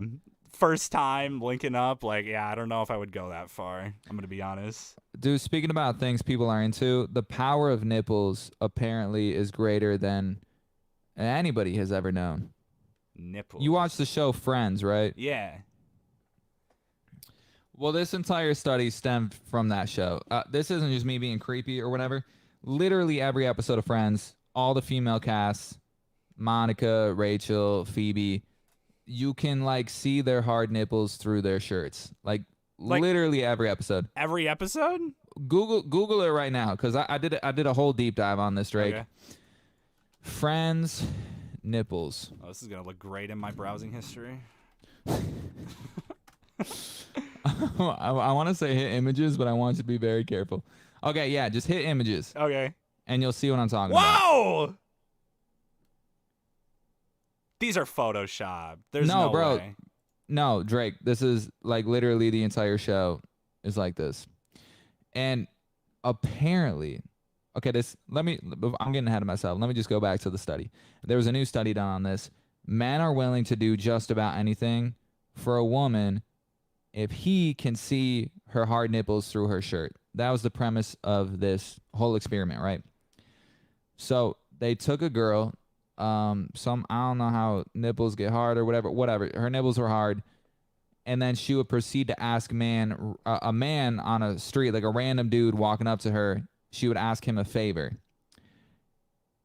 First time linking up, like, yeah, I don't know if I would go that far. I'm going to be honest. Dude, speaking about things people are into, the power of nipples apparently is greater than anybody has ever known. Nipples. You watch the show Friends, right? Yeah. Well, this entire study stemmed from that show. This isn't just me being creepy or whatever. Literally every episode of Friends, all the female casts, Monica, Rachel, Phoebe, you can like see their hard nipples through their shirts. Like literally every episode. Every episode? Google it right now, because I did a whole deep dive on this, Drake. Okay. Friends nipples. Oh, this is going to look great in my browsing history. I want to say hit images, but I want you to be very careful. Okay, yeah, just hit images, Okay. and you'll see what I'm talking about. Whoa! These are Photoshop. There's no bro. way. No, Drake, this is like literally the entire show is like this. And apparently, okay, I'm getting ahead of myself. Let me just go back to the study. There was a new study done on this. Men are willing to do just about anything for a woman if he can see her hard nipples through her shirt. That was the premise of this whole experiment, right? So they took a girl, I don't know how nipples get hard or whatever. Her nipples were hard. And then she would proceed to ask a man on a street, like a random dude walking up to her, she would ask him a favor.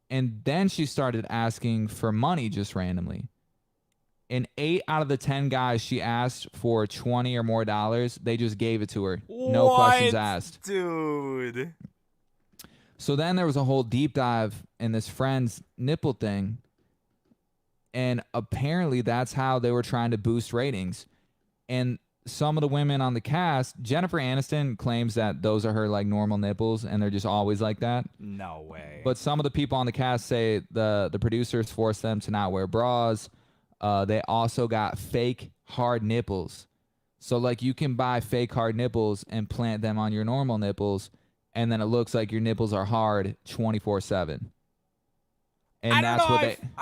And then she started asking for money just randomly. And 8 out of the 10 guys she asked for $20 or more, they just gave it to her. No questions asked. Dude. So then there was a whole deep dive in this Friends nipple thing. And apparently that's how they were trying to boost ratings. And some of the women on the cast, Jennifer Aniston claims that those are her like normal nipples and they're just always like that. No way. But some of the people on the cast say the producers forced them to not wear bras. They also got fake hard nipples. So like you can buy fake hard nipples and plant them on your normal nipples, and then it looks like your nipples are hard 24/7. And I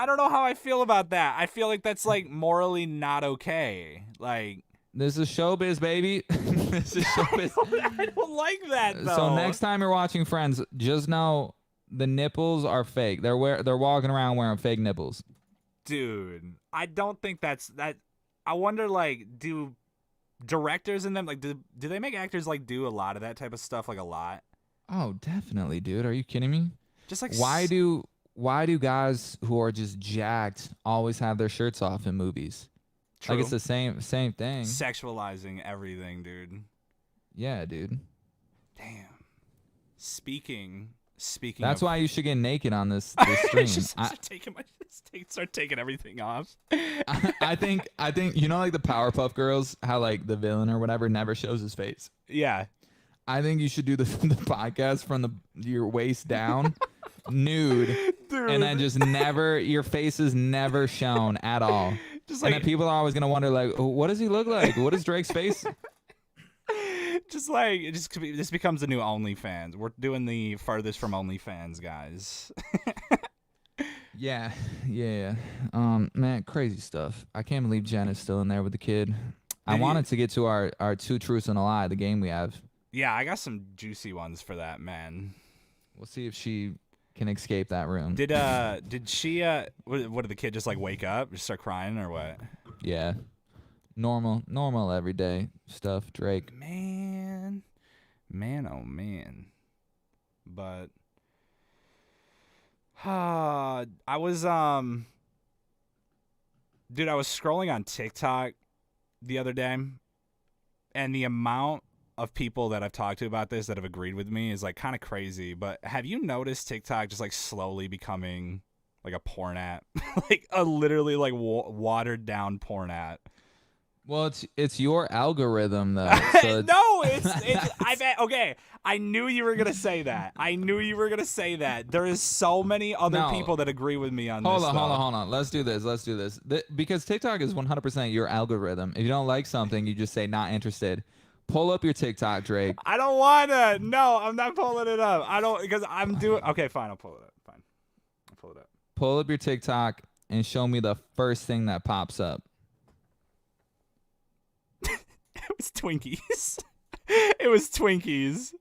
don't know how I feel about that. I feel like that's like morally not okay. Like, this is showbiz, baby. This is showbiz. I don't like that though. So next time you're watching Friends, just know the nipples are fake. They're walking around wearing fake nipples. Dude, I don't think that's that. I wonder, like, do directors in them, like, do they make actors like do a lot of that type of stuff, like a lot? Oh, definitely, dude. Are you kidding me? Just like why do guys who are just jacked always have their shirts off in movies? True. Like it's the same thing. Sexualizing everything, dude. Yeah, dude. Damn. Speaking. That's of, why you should get naked on this stream. start taking everything off. I think you know, like the Powerpuff Girls, how like the villain or whatever never shows his face. Yeah. I think you should do the podcast from your waist down, nude, dude. And then just never, your face is never shown at all. Just and like, then people are always gonna wonder, like, what does he look like? What is Drake's face? Just like this becomes the new OnlyFans. We're doing the furthest from OnlyFans, guys. Yeah, yeah. Man, crazy stuff. I can't believe Jen is still in there with the kid. I Did you- wanted to get to our two truths and a lie, the game we have. Yeah, I got some juicy ones for that, man. We'll see if she can escape that room. Did she what did the kid just like wake up, just start crying or what? Yeah. Normal everyday stuff, Drake. Man, oh man. But I was dude, I was scrolling on TikTok the other day, and the amount of people that I've talked to about this that have agreed with me is like kind of crazy. But have you noticed TikTok just like slowly becoming like a porn app, like a literally like watered down porn app? Well, it's your algorithm though. So No, it's I bet. Okay, I knew you were gonna say that. There is so many other No. people that agree with me on Hold this. on. Let's do this. Because TikTok is 100% your algorithm. If you don't like something, you just say not interested. Pull up your TikTok, Drake. I don't wanna. No, I'm not pulling it up. I don't because I'm doing. Okay, fine. I'll pull it up. Fine, I'll pull it up. Pull up your TikTok and show me the first thing that pops up. It was Twinkies. It was Twinkies.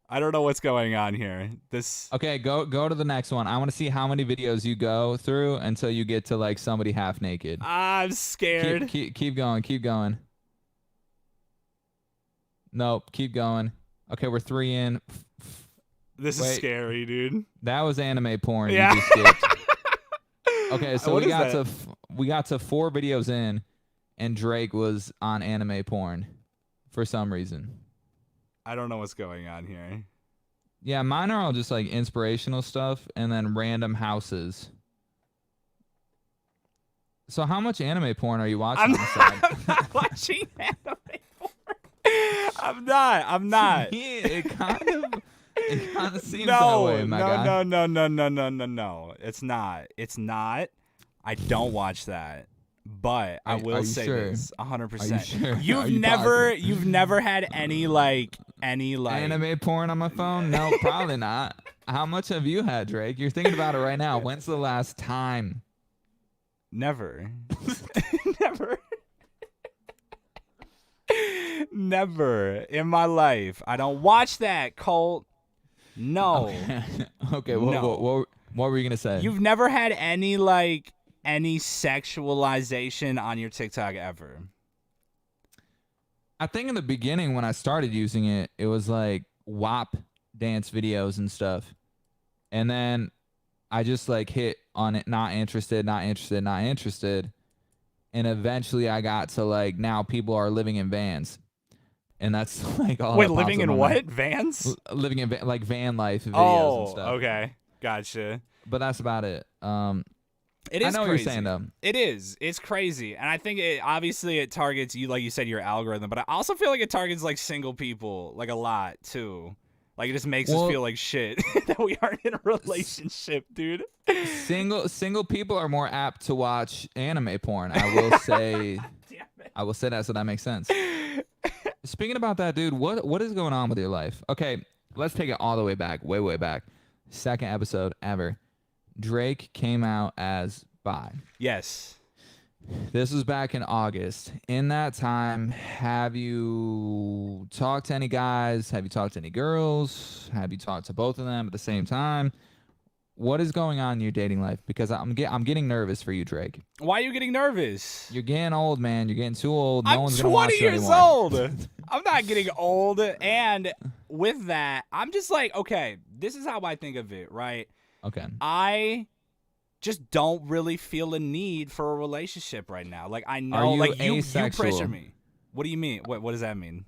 I don't know what's going on here. This. Okay, go to the next one. I want to see how many videos you go through until you get to like somebody half naked. I'm scared. Keep going. Nope, keep going. Okay, we're 3 in. This is Wait. scary, dude. That was anime porn. Yeah. You just skipped. Okay, so What we is got that? we got to 4 videos in, and Drake was on anime porn for some reason. I don't know what's going on here. Yeah, mine are all just like inspirational stuff and then random houses. So how much anime porn are you watching? I'm on the side? I'm not watching anime porn. I'm not. Yeah, it kind of seems that way, my guy. No. It's not. I don't watch that. But I Are will you say sure? this 100%. Are you sure? Are You've you you've never had any like Anime porn on my phone? No, probably not. How much have you had, Drake? You're thinking about it right now. When's the last time? Never. Never in my life. I don't watch that, Colt. No. Okay, No. what were you gonna say? You've never had any sexualization on your TikTok ever. I think in the beginning when I started using it, it was like WAP dance videos and stuff. And then I just like hit on it, not interested. And eventually I got to like now people are living in vans. And that's like all Wait, that pops living up in on what? my- Vans? Living in like van life videos and stuff. Okay. Gotcha. But that's about it. It is I know what crazy. you're saying though. It is. It's crazy. And I think obviously it targets you, like you said, your algorithm, but I also feel like it targets like single people like a lot too. Like it just makes us feel like shit that we aren't in a relationship, dude. Single people are more apt to watch anime porn. I will say Damn it. I will say that so that makes sense. Speaking about that, dude, what is going on with your life? Okay, let's take it all the way back, way back. Second episode ever. Drake came out as bi. Yes. This was back in August. In that time, have you talked to any guys? Have you talked to any girls? Have you talked to both of them at the same time? What is going on in your dating life? Because I'm getting nervous for you, Drake. Why are you getting nervous? You're getting old, man. You're getting too old. No I'm one's gonna watch 20 you years anymore. old. I'm not getting old. And with that, I'm just like, okay, this is how I think of it, right? Okay. I just don't really feel a need for a relationship right now. Like I know, Are you like you asexual? pressure me. What do you mean? What does that mean?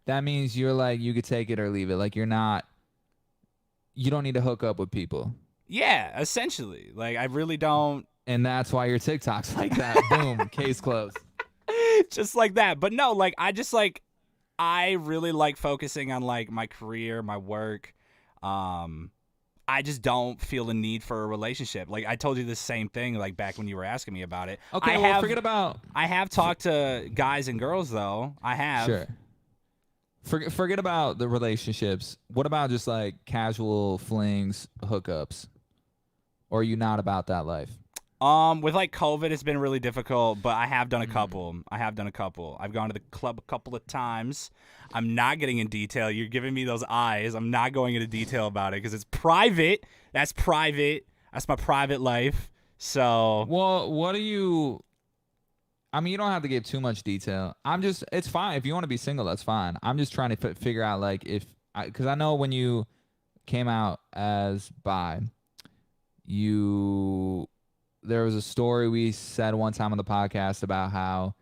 That means you're like you could take it or leave it. Like you don't need to hook up with people. Yeah, essentially. Like I really don't. And that's why your TikTok's like that. Boom, case closed. Just like that. But no, like I really like focusing on like my career, my work. I just don't feel the need for a relationship. Like I told you the same thing like back when you were asking me about it. Okay, forget about. I have talked to guys and girls though. I have. Sure. Forget about the relationships. What about just like casual flings, hookups, or are you not about that life? With like COVID, it's been really difficult, but I have done a couple. I've gone to the club a couple of times. I'm not getting in detail. You're giving me those eyes. I'm not going into detail about it because it's private. That's private. That's my private life. So, Well, what do you? I mean, you don't have to give too much detail. It's fine if you want to be single. That's fine. I'm just trying to figure out like because I know when you came out as bi, there was a story we said one time on the podcast about how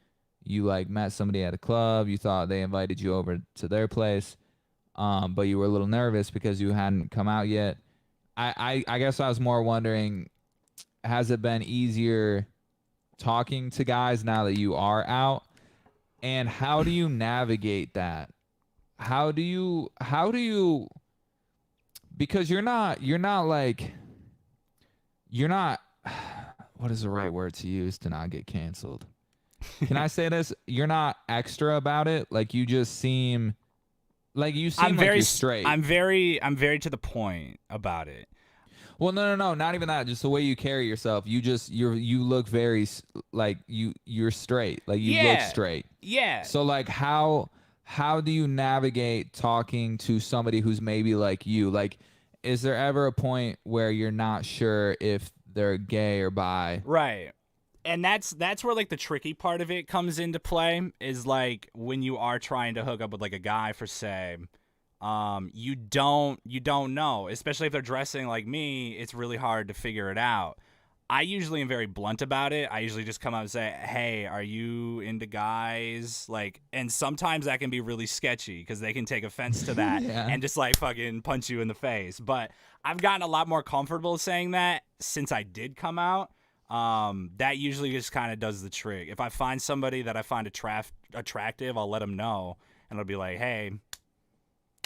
you like met somebody at a club. You thought they invited you over to their place, but you were a little nervous because you hadn't come out yet. I guess I was more wondering, has it been easier talking to guys now that you are out? And how do you navigate that? How do you because you're not what is the right word to use to not get canceled? Can I say this? You're not extra about it. Like you just seem like you're straight. I'm very to the point about it. Well, no, not even that. Just the way you carry yourself. You look very like you're straight. Like you look straight. Yeah. So like how do you navigate talking to somebody who's maybe like you? Like, is there ever a point where you're not sure if they're gay or bi? Right. And that's where like the tricky part of it comes into play is like when you are trying to hook up with like a guy for say, you don't know, especially if they're dressing like me, it's really hard to figure it out. I usually am very blunt about it. I usually just come out and say, "Hey, are you into guys?" Like, and sometimes that can be really sketchy because they can take offense to that and just like fucking punch you in the face. But I've gotten a lot more comfortable saying that since I did come out. That usually just kind of does the trick. If I find somebody that I find attractive, I'll let them know, and I'll be like, "Hey,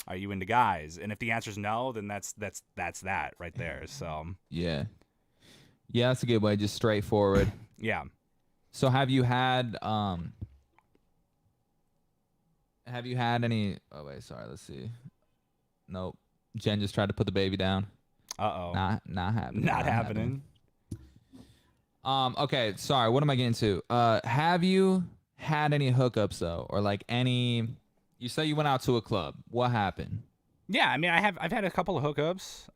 are you into guys?" And if the answer's no, then that's that right there. So yeah, that's a good way. Just straightforward. yeah. So have you had any? Oh wait, sorry. Let's see. Nope. Jen just tried to put the baby down. Uh-oh. Not happening. Not happening. Okay, sorry. What am I getting to? Have you had any hookups though, or like any? You say you went out to a club. What happened? Yeah, I mean, I've had a couple of hookups.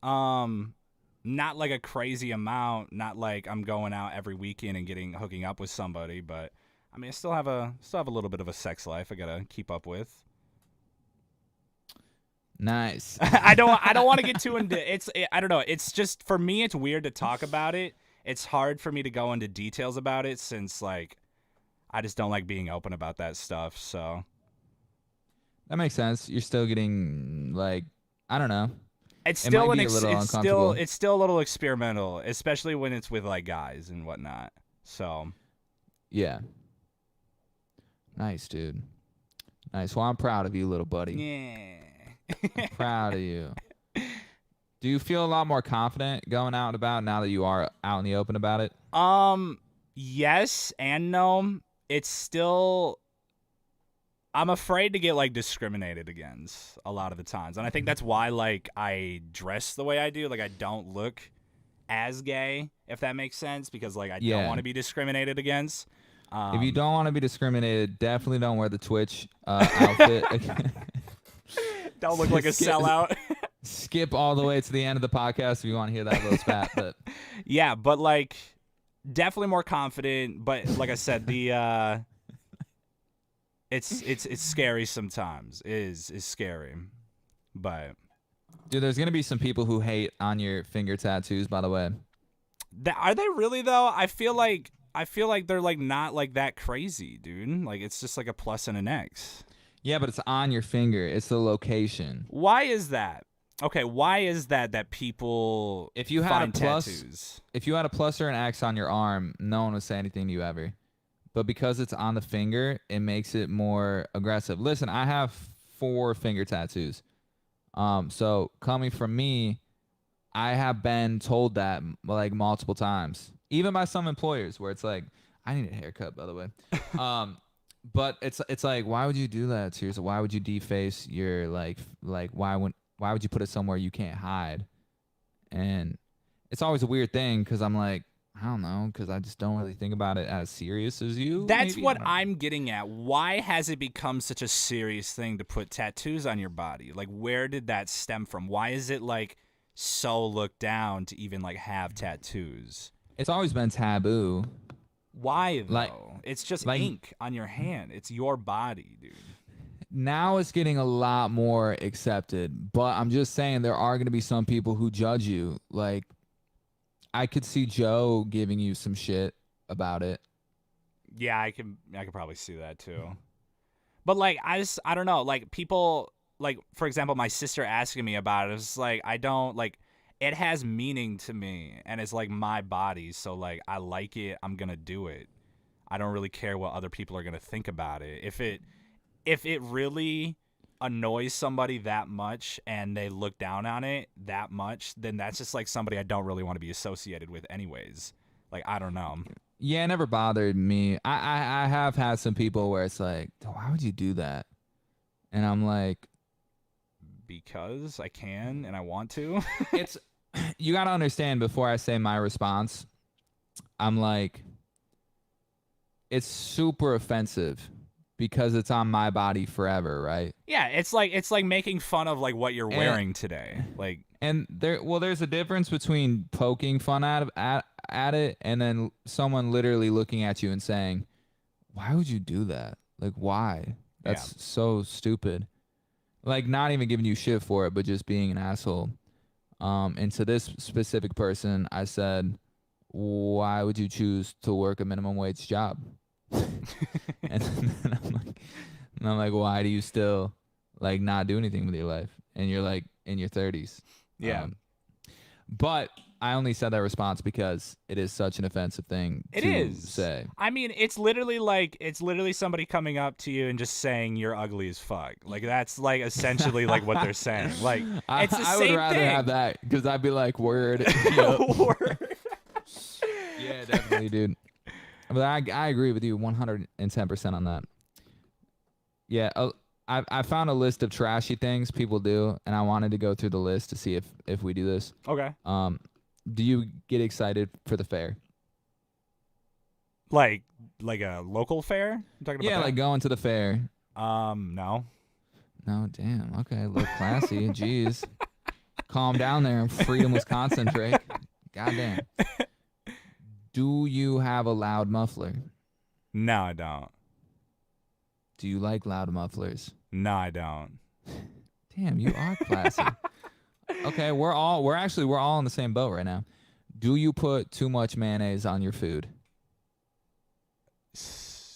Not like a crazy amount. Not like I'm going out every weekend and hooking up with somebody, but I mean, I still have a little bit of a sex life I gotta keep up with. Nice. I don't want to get too into I don't know. It's just for me, it's weird to talk about it. It's hard for me to go into details about it since like I just don't like being open about that stuff. So that makes sense. You're still getting like I don't know. It's still it's still a little experimental, especially when it's with like guys and whatnot. So yeah. Nice, dude. Nice. Well, I'm proud of you, little buddy. Yeah. Proud of you. Do you feel a lot more confident going out and about now that you are out in the open about it? Yes and no. It's still I'm afraid to get like discriminated against a lot of the times. And I think that's why like I dress the way I do. Like I don't look as gay, if that makes sense, because like I don't want to be discriminated against. If you don't want to be discriminated, definitely don't wear the Twitch outfit. Don't look like a sellout. Skip all the way to the end of the podcast if you want to hear that little spat. But yeah, but like definitely more confident. But like I said, the it's scary sometimes. Is scary, but dude, there's gonna be some people who hate on your finger tattoos. By the way, are they really though? I feel like they're like not like that crazy, dude. Like it's just like a plus and an X. Yeah, but it's on your finger. It's the location. Why is that? Okay, why is that people if you had find a plus, tattoos? If you had a plus or an X on your arm, no one would say anything to you ever. But because it's on the finger, it makes it more aggressive. Listen, I have 4 finger tattoos. So coming from me, I have been told that like multiple times, even by some employers, where it's like, I need a haircut, by the way. But it's like, why would you do that to yourself? Why would you deface your like why would you put it somewhere you can't hide? And it's always a weird thing because I'm like, I don't know, because I just don't really think about it as serious as you. That's maybe? what I don't know. I'm getting at. Why has it become such a serious thing to put tattoos on your body? Like, where did that stem from? Why is it like so looked down to even like have tattoos? It's always been taboo. Why though? Like- It's just like- ink on your hand. It's your body, dude. Now it's getting a lot more accepted, but I'm just saying there are going to be some people who judge you. Like, I could see Joe giving you some shit about it. Yeah, I could probably see that too. But like I don't know, like people, like for example my sister asking me about it, it's like I don't like, it has meaning to me and it's like my body, so like I like it, I'm going to do it. I don't really care what other people are going to think about it. If it really annoys somebody that much and they look down on it that much, then that's just like somebody I don't really want to be associated with anyways. Like, I don't know. Yeah, it never bothered me. I have had some people where it's like, why would you do that? And I'm like, Because I can and I want to. it's you got to understand before I say my response. I'm like, it's super offensive because it's on my body forever, right? Yeah, it's like making fun of like what you're wearing today. Like, And there's a difference between poking fun at it and then someone literally looking at you and saying, "Why would you do that? Like, why? That's so stupid." Like, not even giving you shit for it, but just being an asshole. And to this specific person, I said, "Why would you choose to work a minimum wage job?" and then I'm like, why do you still like not do anything with your life? And you're like in your 30s. yeah. But I only said that response because it is such an offensive thing It to is. say. I mean, it's literally somebody coming up to you and just saying you're ugly as fuck. Like, that's like essentially like what they're saying. Like, it's the I would same rather thing. have that because I'd be like, word. Yep. Word. Yeah, definitely, dude. But I agree with you 110% on that. Yeah, I found a list of trashy things people do, and I wanted to go through the list to see if we do this. Okay. Do you get excited for the fair? Like a local fair? You talking about Yeah, that? like going to the fair. No. No, damn. Okay, look classy. Jeez. Calm down there in Freedom, Wisconsin, Drake. Goddamn. Do you have a loud muffler? No, I don't. Do you like loud mufflers? No, I don't. Damn, you are classy. Okay, we're all in the same boat right now. Do you put too much mayonnaise on your food?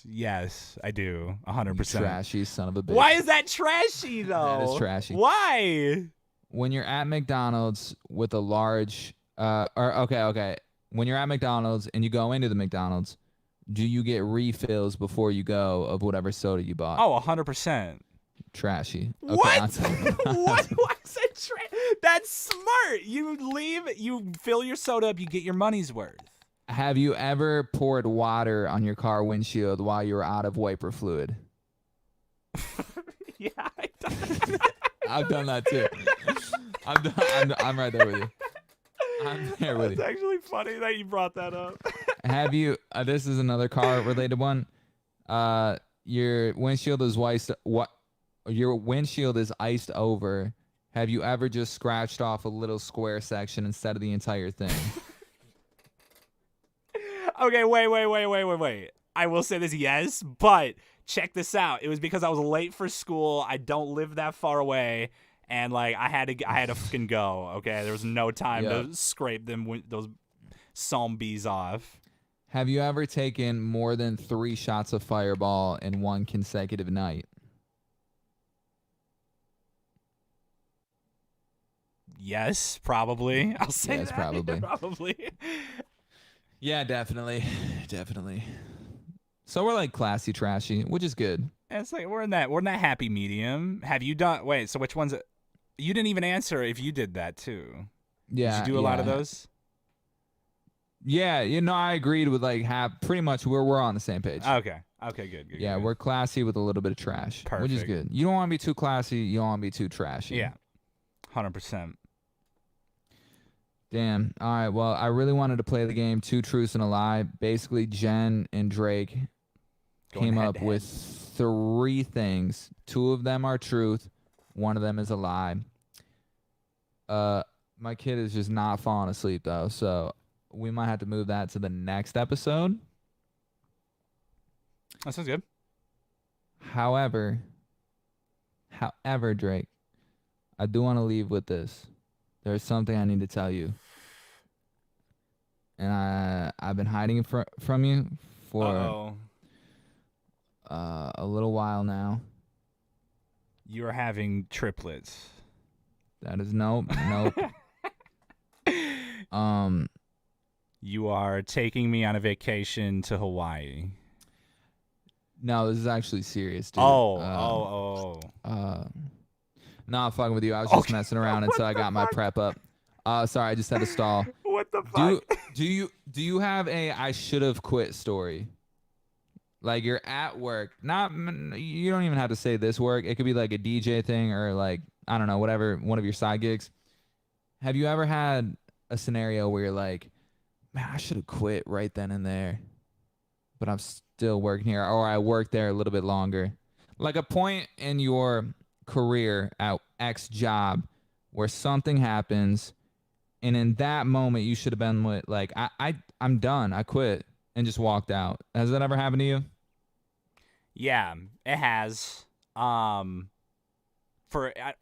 Yes, I do. You 100%. trashy son of a bitch. Why is that trashy though? That is trashy. Why? When you're at McDonald's with a large when you're at McDonald's and you go into the McDonald's, do you get refills before you go of whatever soda you bought? Oh, 100%. Trashy. Okay, What? I'll tell you. What? Why is that That's smart. You leave, you fill your soda up, you get your money's worth. Have you ever poured water on your car windshield while you were out of wiper fluid? Yeah, I done. I've done that too. I'm right there with you. I'm there with It's you. actually funny that you brought that up. Have you? This is another car related one. Your windshield is Your windshield is iced over. Have you ever just scratched off a little square section instead of the entire thing? Okay, wait. I will say this, yes, but check this out. It was because I was late for school. I don't live that far away, and like I had to fucking go. Okay, there was no time to scrape those zombies off. Have you ever taken more than 3 shots of Fireball in one consecutive night? Yes, probably. I'll say Yes, that. probably. Probably. Yeah, definitely. So we're like classy, trashy, which is good. And it's like we're in that happy medium. Have you done? Wait, so which ones? You didn't even answer if you did that too. Yeah. Did you do a lot of those? Yeah, I agreed with like pretty much we're on the same page. Okay, good. Yeah, good. we're classy with a little bit of trash, which is Perfect. good. You don't want to be too classy. You don't want to be too trashy. Yeah, 100%. Damn. All right. Well, I really wanted to play the game Two Truths and a Lie. Basically, Jen and Drake Going came head up to with head. 3 things. 2 of them are truth. 1 of them is a lie. My kid is just not falling asleep though, so we might have to move that to the next episode. That sounds good. However, Drake, I do want to leave with this. There's something I need to tell you, and I've been hiding it from you for a little while now. You are having triplets. That is nope. You are taking me on a vacation to Hawaii. No, this is actually serious, dude. Oh. No, I'm fucking with you. I was just messing around until I got my prep up. Sorry, I just had to stall. What the fuck? Do you have a I should have quit story? Like you're at work. You don't even have to say this work. It could be like a DJ thing or like I don't know, whatever, one of your side gigs. Have you ever had a scenario where you're like, man, I should have quit right then and there, but I'm still working here, or I worked there a little bit longer? Like a point in your career at X job where something happens, and in that moment you should have been like, I'm done, I quit, and just walked out. Has that ever happened to you? Yeah, it has. For a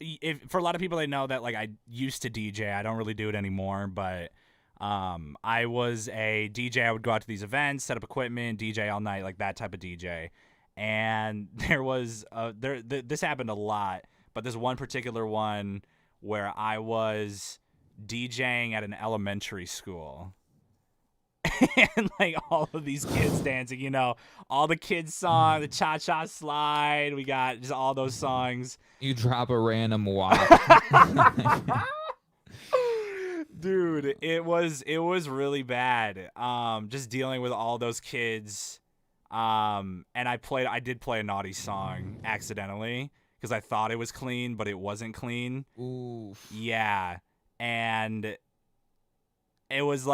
lot of people, they know that like I used to DJ. I don't really do it anymore, but I was a DJ. I would go out to these events, set up equipment, DJ all night, like that type of DJ. And there was this happened a lot, but there's one particular one where I was DJing at an elementary school. And like all of these kids dancing, you know, all the kids song, the cha-cha slide, we got just all those songs. You drop a random wop. Dude, it was really bad. Just dealing with all those kids. And I did play a naughty song accidentally because I thought it was clean, but it wasn't clean. Oof. Yeah. And it was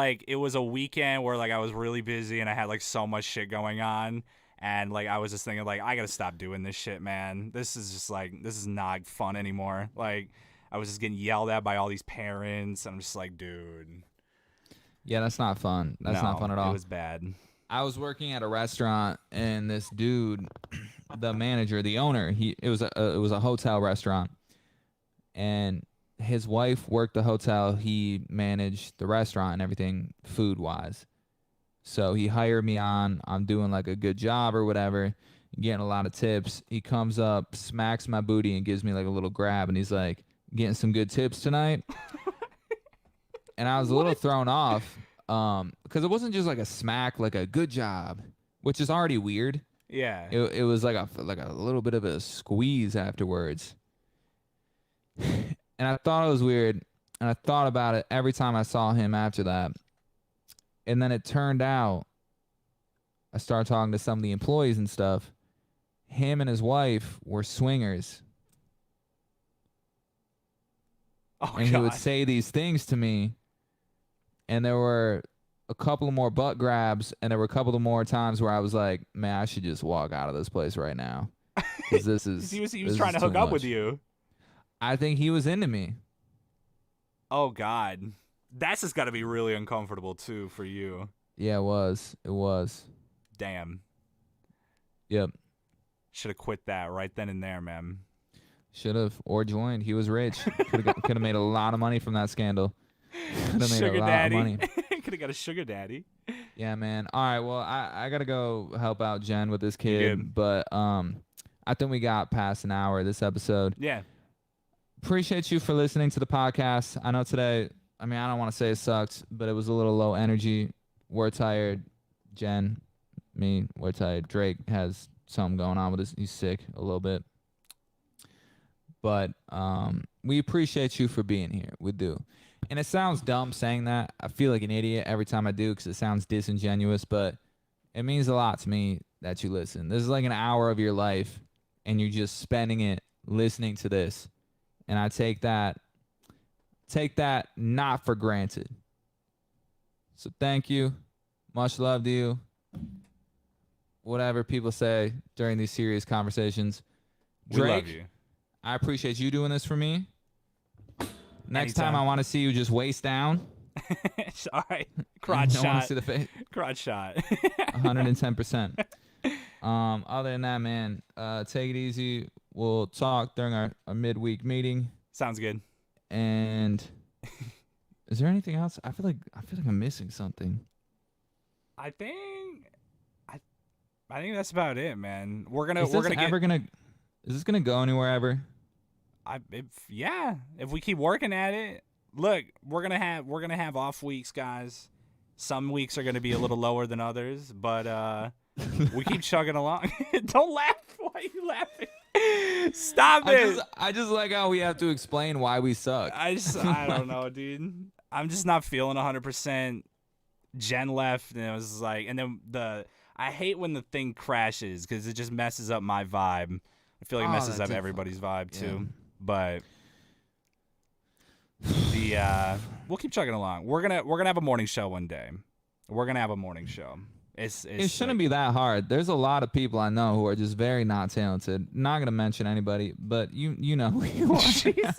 a weekend where like I was really busy and I had like so much shit going on, and like I was just thinking like I gotta stop doing this shit, man. This is not fun anymore. Like I was just getting yelled at by all these parents. I'm just like, dude. Yeah, that's not fun. That's not fun at all. It was bad. I was working at a restaurant, and this dude, the manager, the owner, it was a hotel restaurant, and his wife worked the hotel. He managed the restaurant and everything food wise. So he hired me on. I'm doing like a good job or whatever, getting a lot of tips. He comes up, smacks my booty, and gives me like a little grab, and he's like, "Getting some good tips tonight." And I was a little thrown off because it wasn't just like a smack, like a good job, which is already weird. Yeah. It was like a little bit of a squeeze afterwards. And I thought it was weird, and I thought about it every time I saw him after that. And then it turned out, I started talking to some of the employees and stuff. Him and his wife were swingers. Oh, and God. He would say these things to me, and there were a couple of more butt grabs, and there were a couple of more times where I was like, man, I should just walk out of this place right now. Because this is he was trying to hook up with you. I think he was into me. Oh, God. That's just got to be really uncomfortable, too, for you. Yeah, it was. It was. Damn. Yep. Should have quit that right then and there, man. Should have. Or joined. He was rich. Could have made a lot of money from that scandal. Could have made Sugar a lot daddy. of money. Could have got a sugar daddy. Yeah, man. All right, well, I got to go help out Jen with this You kid. good. But I think we got past an hour this episode. Yeah. Appreciate you for listening to the podcast. I know today, I mean, I don't want to say it sucked, but it was a little low energy. We're tired. Jen, me, we're tired. Drake has something going on with us. He's sick a little bit. But we appreciate you for being here. We do. And it sounds dumb saying that. I feel like an idiot every time I do because it sounds disingenuous, but it means a lot to me that you listen. This is like an hour of your life, and you're just spending it listening to this. And I take that not for granted. So thank you. Much love to you. Whatever people say during these serious conversations. We Drake, love you. I appreciate you doing this for me. Next time Anytime. I want to see you just waist down. All right. Crotch I want to shot. see the face. Crotch shot. 110%. Other than that, man, take it easy. We'll talk during our midweek meeting. Sounds good. And is there anything else? I feel like I'm missing something. I think that's about it, man. We're gonna Is this gonna go anywhere ever? If we keep working at it. Look, we're gonna have off weeks, guys. Some weeks are gonna be a little lower than others, but we keep chugging along. Don't laugh. Why are you laughing? Stop it. I just like how we have to explain why we suck. I don't know, dude. I'm just not feeling 100%. Jen left, and it was like, and then I hate when the thing crashes because it just messes up my vibe. I feel like it messes up everybody's vibe too. But we'll keep chugging along. We're gonna have a morning show one day. We're gonna have a morning show. It shouldn't be that hard. There's a lot of people I know who are just very not talented. Not gonna mention anybody, but you know who you are. Jesus.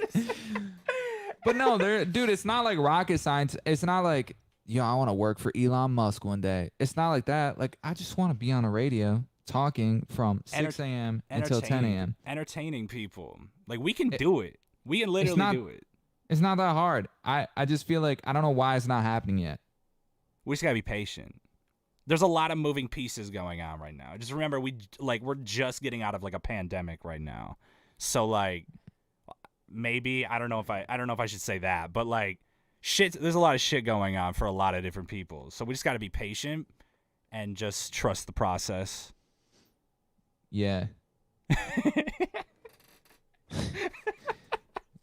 But no, dude, it's not like rocket science. It's not like, yo, I want to work for Elon Musk one day. It's not like that. Like, I just want to be on a radio talking from 6 a.m. until 10 a.m. Entertaining people. Like, we can do it. We can literally do it. It's not that hard. I just feel like I don't know why it's not happening yet. We just gotta be patient. There's a lot of moving pieces going on right now. Just remember, we're just getting out of like a pandemic right now. So like, maybe I don't know if I should say that, but like, there's a lot of shit going on for a lot of different people. So we just got to be patient and just trust the process. Yeah.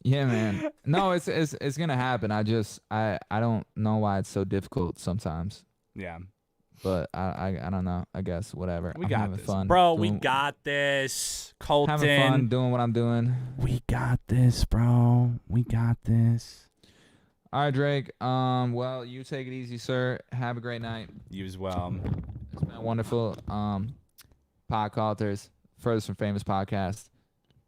Yeah, man. No, it's gonna happen. I don't know why it's so difficult sometimes. Yeah. But I don't know. I guess whatever. We I'm got having this, fun. bro. We got this, Colton. Having fun doing what I'm doing. We got this, bro. We got this. All right, Drake. Well, you take it easy, sir. Have a great night. You as well. It's been a wonderful Pod Culters, Furthest from Famous podcast.